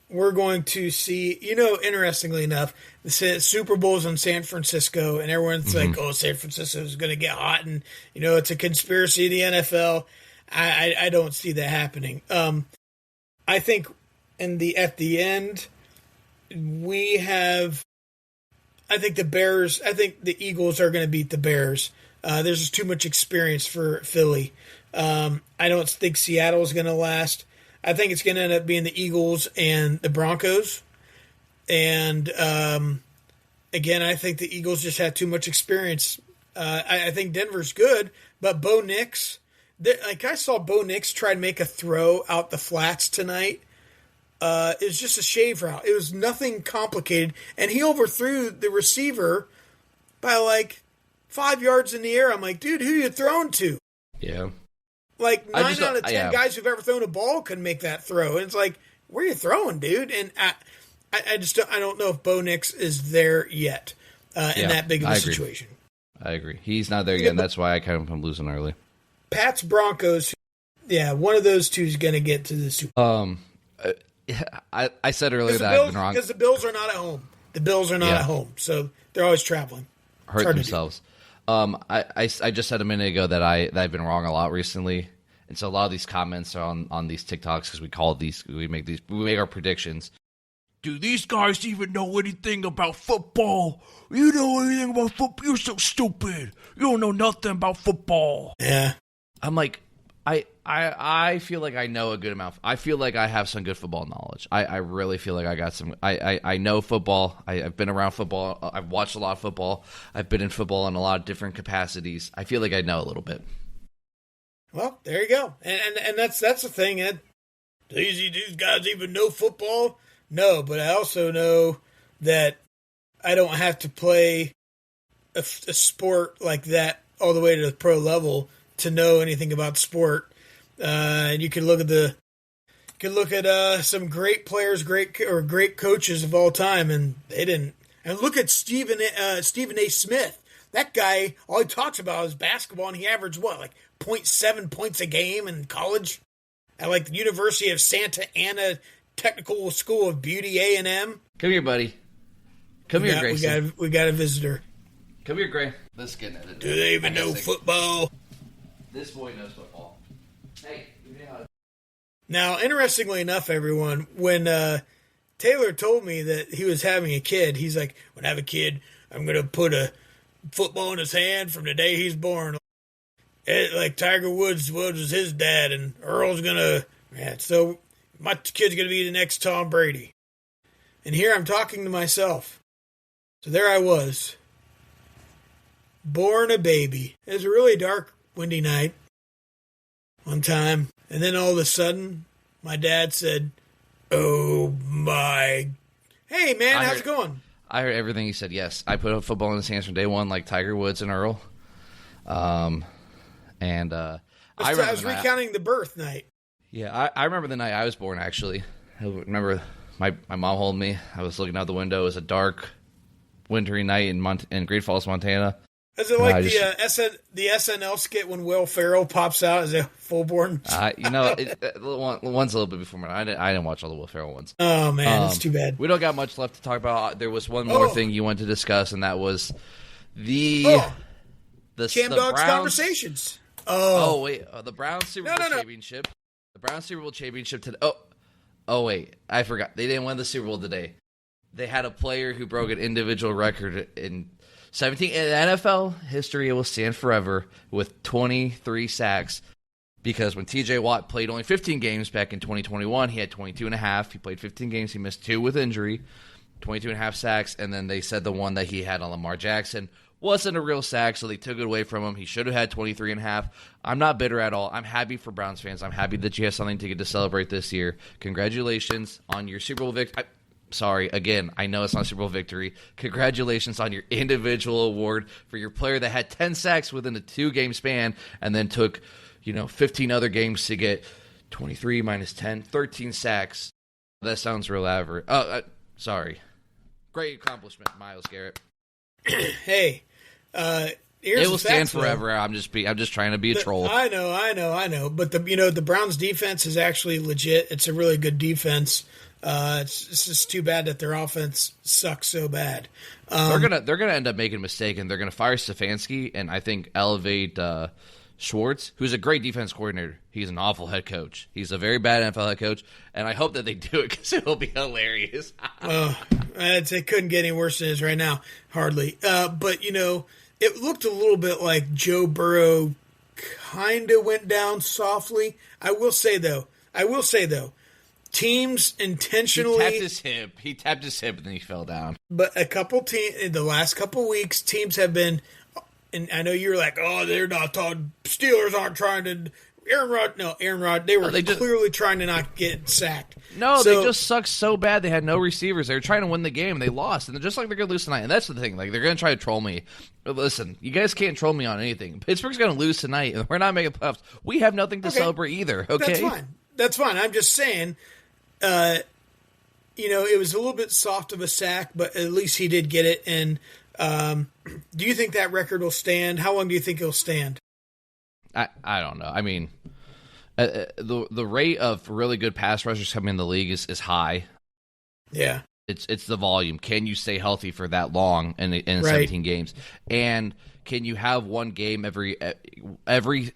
we're going to see, interestingly enough, the Super Bowl's in San Francisco, and everyone's like, oh, San Francisco is going to get hot, and, it's a conspiracy of the NFL. I don't see that happening. I think at the end, I think the Eagles are going to beat the Bears. There's just too much experience for Philly. I don't think Seattle is going to last. I think it's going to end up being the Eagles and the Broncos. And again, I think the Eagles just had too much experience. I think Denver's good, but Bo Nix. I saw Bo Nix try to make a throw out the flats tonight. It was just a shave route. It was nothing complicated. And he overthrew the receiver by 5 yards in the air. I'm like, dude, who are you throwing to? Yeah. 9 out of 10 guys who've ever thrown a ball can make that throw. And it's like, where are you throwing, dude? And I don't know if Bo Nix is there yet in that big of a situation. I agree. He's not there yet, and that's why I'm losing early. Pats Broncos, one of those two is going to get to the Super Bowl. I said earlier that I've been wrong. Because the Bills are not at home. The Bills are not at home, so they're always traveling. Hurt themselves. I just said a minute ago that I've been wrong a lot recently, and so a lot of these comments are on these TikToks because we make our predictions. Do these guys even know anything about football? You know anything about football? You're so stupid. You don't know nothing about football. Yeah. I'm like, I feel like I know a good amount. I feel like I have some good football knowledge. I really feel like I got some. I know football. I've been around football. I've watched a lot of football. I've been in football in a lot of different capacities. I feel like I know a little bit. Well, there you go. And that's the thing. Do these guys even know football? No, but I also know that I don't have to play a sport like that all the way to the pro level to know anything about sport. And you can look at some great players, great coaches of all time, and they didn't. And look at Stephen A. Smith. That guy, all he talks about is basketball, and he averaged like 0.7 points a game in college at like the University of Santa Ana Technical School of Beauty, A&M. Come here, buddy. Come here, Grayson. We got a visitor. Come here, Gray. Let's get it. Do they even know football? This boy knows football. Hey, now, interestingly enough, everyone, when Taylor told me that he was having a kid, he's like, when I have a kid, I'm going to put a football in his hand from the day he's born. Like Tiger Woods was his dad, and Earl's going to... Yeah, so my kid's going to be the next Tom Brady. And here I'm talking to myself. So there I was. Born a baby. It was a really dark, windy night one time. And then all of a sudden, my dad said, "Oh my... Hey, man, how's it going?" I heard everything he said, yes. I put a football in his hands from day one like Tiger Woods and Earl. I was recounting the birth night. Yeah, I remember the night I was born, actually. I remember my mom holding me. I was looking out the window. It was a dark, wintry night in Great Falls, Montana. Is it like the SNL skit when Will Ferrell pops out as a full-born? One's a little bit before mine. I didn't watch all the Will Ferrell ones. Oh, man, that's too bad. We don't got much left to talk about. There was one more thing you wanted to discuss, and that was the CamDog's conversations. The Browns Super Bowl championship. The Browns Super Bowl championship today. Oh, wait, I forgot. They didn't win the Super Bowl today. They had a player who broke an individual record in 17 in NFL history. It will stand forever with 23 sacks, because when T.J. Watt played only 15 games back in 2021, he had 22 and a half. He played 15 games. He missed 2 with injury, 22 and a half sacks, and then they said the one that he had on Lamar Jackson wasn't a real sack, so they took it away from him. He should have had 23 and a half. I'm not bitter at all. I'm happy for Browns fans. I'm happy that you have something to get to celebrate this year. Congratulations on your Super Bowl victory. Sorry, again, I know it's not a Super Bowl victory. Congratulations on your individual award for your player that had 10 sacks within a 2-game span and then took, 15 other games to get 23 minus 10, 13 sacks. That sounds real average. Sorry. Great accomplishment, Myles Garrett. Hey, it will stand forever. I'm just trying to be a troll. I know. But the Browns defense is actually legit. It's a really good defense. It's just too bad that their offense sucks so bad. They're gonna end up making a mistake, and they're gonna fire Stefanski and I think elevate Schwartz, who's a great defense coordinator. He's an awful head coach. He's a very bad NFL head coach, and I hope that they do it because it will be hilarious. It couldn't get any worse than it is right now, hardly. But it looked a little bit like Joe Burrow kind of went down softly. I will say though, teams intentionally... He tapped his hip and then he fell down. But in the last couple weeks, teams have been... And I know you're like, they're not talking... Steelers aren't trying to... Aaron Rod, they were clearly trying to not get sacked. No, they just sucked so bad they had no receivers. They were trying to win the game, and they lost. And they're just like they're going to lose tonight. And that's the thing. Like, they're going to try to troll me. But listen, you guys can't troll me on anything. Pittsburgh's going to lose tonight, and we're not making playoffs. We have nothing to celebrate either, okay? That's fine. I'm just saying... it was a little bit soft of a sack, but at least he did get it. And do you think that record will stand? How long do you think it'll stand? I don't know. I mean, The rate of really good pass rushers coming in the league is high. Yeah. It's the volume. Can you stay healthy for that long in 17 games? And can you have one game every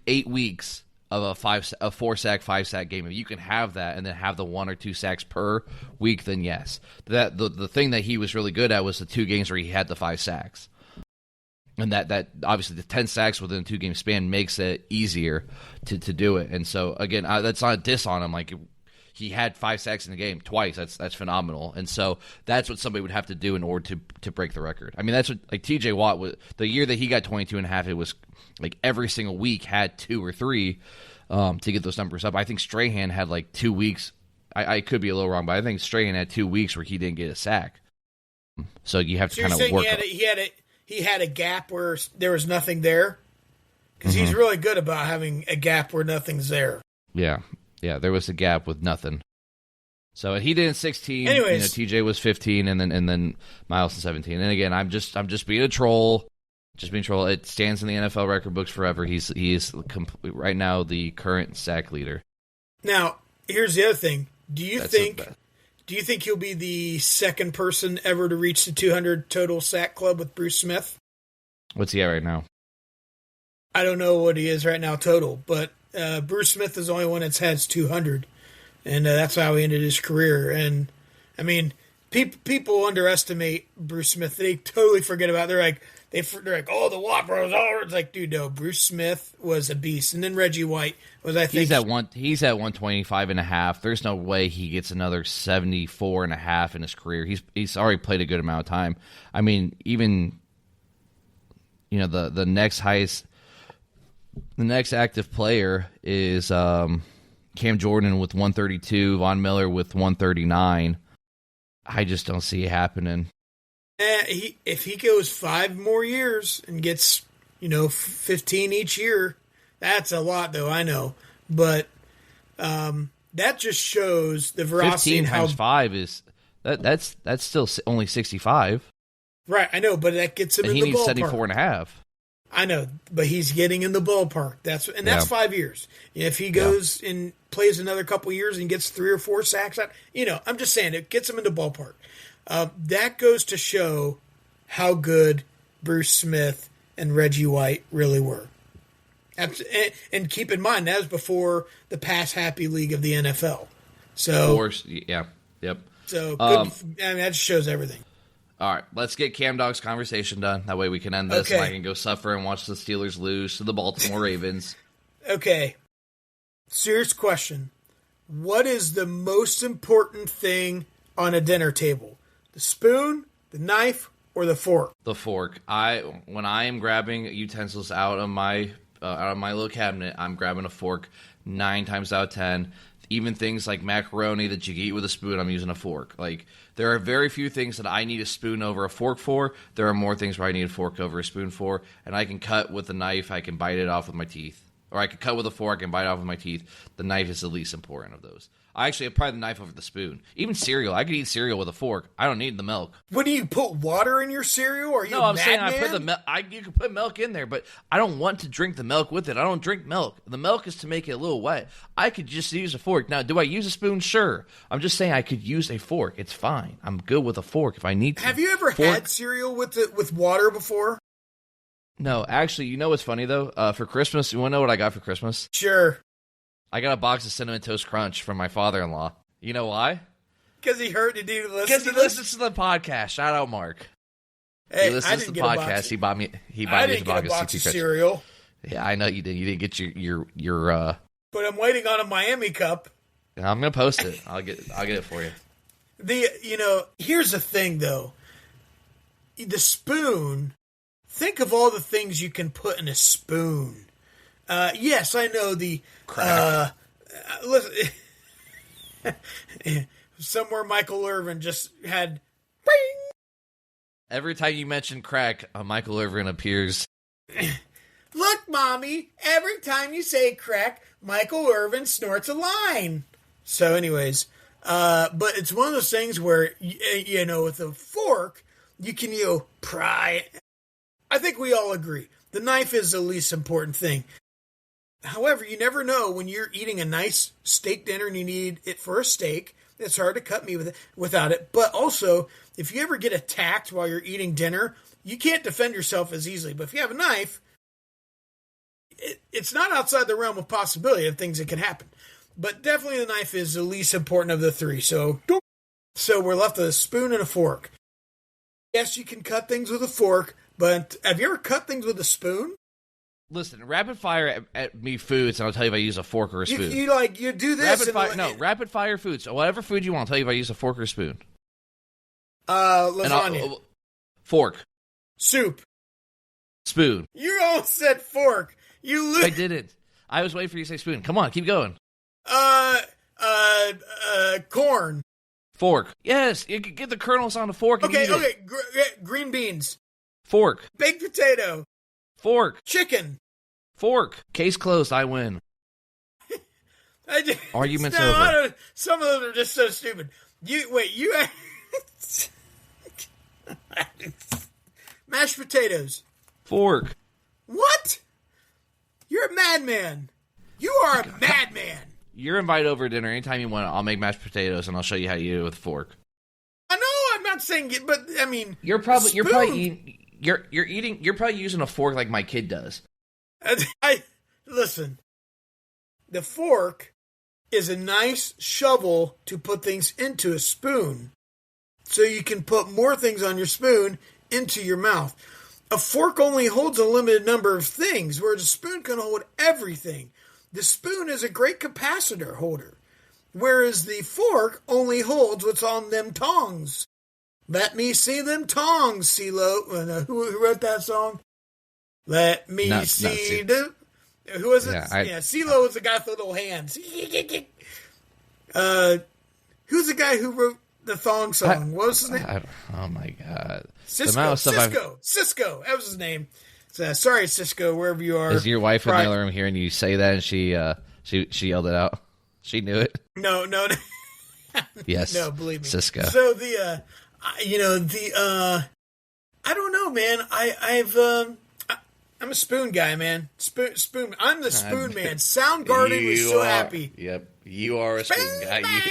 8 weeks of a 4-sack, 5-sack game? If you can have that and then have the 1 or 2 sacks per week, then yes. The thing that he was really good at was the 2 games where he had the 5 sacks. And that obviously the 10 sacks within a 2-game span makes it easier to do it. And so, again, that's not a diss on him. Like, he had 5 sacks in the game twice. That's phenomenal. And so that's what somebody would have to do in order to break the record. I mean, that's what, like, T.J. Watt, the year that he got 22.5, it was like every single week had 2 or 3 to get those numbers up. I think Strahan had like 2 weeks. I could be a little wrong, but I think Strahan had 2 weeks where he didn't get a sack. So you have to kind of work. He had a gap where there was nothing there? Because he's really good about having a gap where nothing's there. Yeah. Yeah, there was a gap with nothing. So he did in 16. Anyways, TJ was 15, and then Myles in 17. And again, I'm just being a troll. Just being a troll. It stands in the NFL record books forever. He is right now the current sack leader. Now, here's the other thing. Do you think he'll be the second person ever to reach the 200 total sack club with Bruce Smith? What's he at right now? I don't know what he is right now total, but Bruce Smith is the only one that's had 200, and that's how he ended his career. And, I mean, people underestimate Bruce Smith. They totally forget about it. They're like, oh, the Watt Bros. Oh, it's like, dude, no, Bruce Smith was a beast. And then Reggie White was, I think. He's at 125.5. There's no way he gets another 74.5 in his career. He's already played a good amount of time. I mean, even, the next highest. The next active player is Cam Jordan with 132, Von Miller with 139. I just don't see it happening. If he goes 5 more years and gets, 15 each year, that's a lot, though, I know. But that just shows the veracity. 15 times 5 is that's still only 65. Right, I know, but that gets him in the ballpark. He needs 74.5. I know, but he's getting in the ballpark. That's 5 years. If he goes and plays another couple years and gets 3 or 4 sacks, I'm just saying it gets him in the ballpark. That goes to show how good Bruce Smith and Reggie White really were. And keep in mind, that was before the pass-happy league of the NFL. So, of course, yeah, yep. So good, that just shows everything. All right, let's get CamDog's conversation done. That way we can end this and I can go suffer and watch the Steelers lose to the Baltimore Ravens. Okay. Serious question. What is the most important thing on a dinner table? The spoon, the knife, or the fork? The fork. When I am grabbing utensils out of my little cabinet, I'm grabbing a fork 9 times out of 10. Even things like macaroni that you eat with a spoon, I'm using a fork. Like, there are very few things that I need a spoon over a fork for. There are more things where I need a fork over a spoon for. And I can cut with a knife. I can bite it off with my teeth. Or I can cut with a fork and bite it off with my teeth. The knife is the least important of those. I actually apply the knife over the spoon. Even cereal. I could eat cereal with a fork. I don't need the milk. What, do you put water in your cereal? Or are you No, I'm saying I put the milk. You can put milk in there, but I don't want to drink the milk with it. I don't drink milk. The milk is to make it a little wet. I could just use a fork. Now, do I use a spoon? Sure. I'm just saying I could use a fork. It's fine. I'm good with a fork if I need to. Have you ever had cereal with water before? No, actually, you know what's funny, though? For Christmas, you want to know what I got for Christmas? Sure. I got a box of Cinnamon Toast Crunch from my father-in-law. You know why? Because he heard it. Because he listens to the podcast. Shout out, Mark. Hey, he listens to the podcast. He bought me a box of cereal. Yeah, I know you didn't. You didn't get your. But I'm waiting on a Miami cup. I'm gonna post it. I'll get it for you. Here's the thing though. The spoon. Think of all the things you can put in a spoon. Yes, I know the crack. Listen, somewhere Michael Irvin just had. Bing! Every time you mention crack, Michael Irvin appears. Look, Mommy, every time you say crack, Michael Irvin snorts a line. So anyways, but it's one of those things where, with a fork, you can, pry. I think we all agree. The knife is the least important thing. However, you never know when you're eating a nice steak dinner and you need it for a steak. It's hard to cut meat without it. But also, if you ever get attacked while you're eating dinner, you can't defend yourself as easily. But if you have a knife, it's not outside the realm of possibility of things that can happen. But definitely the knife is the least important of the three. So we're left with a spoon and a fork. Yes, you can cut things with a fork, but have you ever cut things with a spoon? Listen, rapid fire at me foods, and I'll tell you if I use a fork or a spoon. You do this. Rapid fire foods. So whatever food you want, I'll tell you if I use a fork or a spoon. Lasagna. Fork. Soup. Spoon. You all said fork. I didn't. I was waiting for you to say spoon. Come on, keep going. Corn. Fork. Yes, you can get the kernels on a fork and eat it. Green beans. Fork. Baked potato. Fork. Chicken. Fork. Case closed. I win. Arguments over. Some of them are just so stupid. Mashed potatoes. Fork. What? You're a madman. You are a madman. You're invited over to dinner anytime you want. I'll make mashed potatoes and I'll show you how to eat it with a fork. I know. I'm not saying it, but I mean, you're probably using a fork like my kid does. Listen. The fork is a nice shovel to put things into a spoon, so you can put more things on your spoon into your mouth. A fork only holds a limited number of things, whereas a spoon can hold everything. The spoon is a great capacitor holder, whereas the fork only holds what's on them tongs. Let me see them tongs, CeeLo. Who wrote that song? Let me see them. Who was it? CeeLo was the guy with the little hands. Who's the guy who wrote the thong song? What was his name? Oh my God. Cisco. That was his name. So, sorry, Cisco, wherever you are. Is your wife in the other room hearing you say that and she yelled it out? She knew it? No. Yes. No, believe me. Cisco. So I don't know, man. I'm a spoon guy, man. Spoon. I'm the spoon man. Soundgarden was so happy. Yep. You are a spoon guy. Come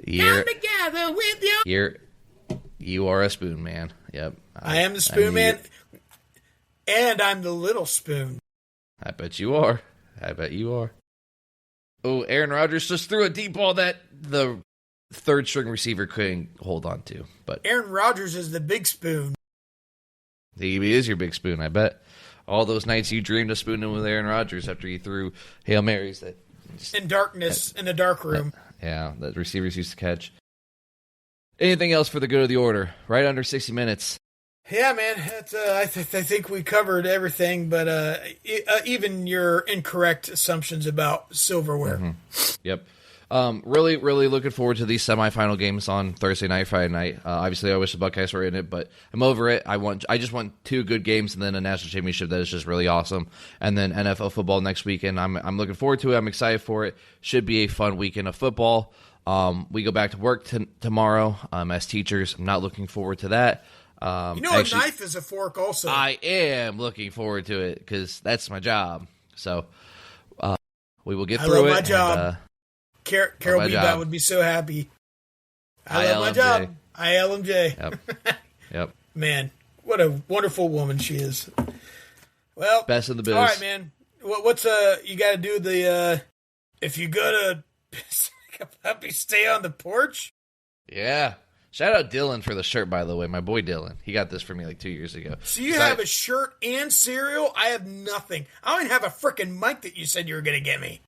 together with you. You are a spoon man. Yep. I am the spoon man. And I'm the little spoon. I bet you are. Oh, Aaron Rodgers just threw a deep ball that the third string receiver couldn't hold on to. But Aaron Rodgers is the big spoon. He is your big spoon, I bet. All those nights you dreamed of spooning with Aaron Rodgers after you threw Hail Marys in darkness in a dark room. That receivers used to catch. Anything else for the good of the order? Right under 60 minutes. Yeah, man. I think we covered everything, but even your incorrect assumptions about silverware. Mm-hmm. Yep. Really, really looking forward to these semifinal games on Thursday night, Friday night. Obviously, I wish the Buckeyes were in it, but I'm over it. I just want 2 good games and then a national championship that is just really awesome. And then NFL football next weekend. I'm looking forward to it. I'm excited for it. Should be a fun weekend of football. We go back to work tomorrow as teachers. I'm not looking forward to that. A knife is a fork also. I am looking forward to it because that's my job. So we will get through it. I love my job. Carol Bebat would be so happy. I love my job. ILMJ. Yep. Man, what a wonderful woman she is. Well, best of the biz. All right, man. What's you got to do the if you go to piss like a puppy, stay on the porch? Yeah. Shout out Dylan for the shirt, by the way. My boy Dylan. He got this for me like 2 years ago. So you have a shirt and cereal? I have nothing. I don't even have a freaking mic that you said you were going to get me.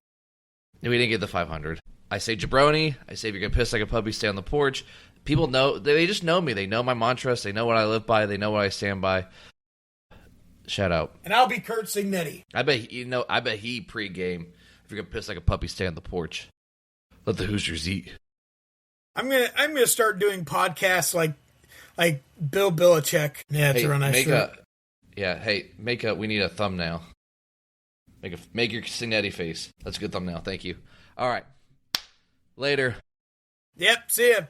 We didn't get the 500. I say jabroni. I say if you're going to piss like a puppy, stay on the porch. People know. They just know me. They know my mantras. They know what I live by. They know what I stand by. Shout out. And I'll be Kurt Signetti. I bet he pregame. If you're going to piss like a puppy, stay on the porch. Let the Hoosiers eat. I'm gonna start doing podcasts like Bill Belichick. Yeah, to run that shirt. We need a thumbnail. Make your Signetti face. That's a good thumbnail. Thank you. All right. Later. Yep. See ya.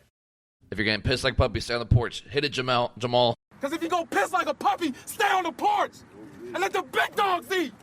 If you're getting pissed like a puppy, stay on the porch. Hit it, Jamal. Because if you go piss like a puppy, stay on the porch and let the big dogs eat.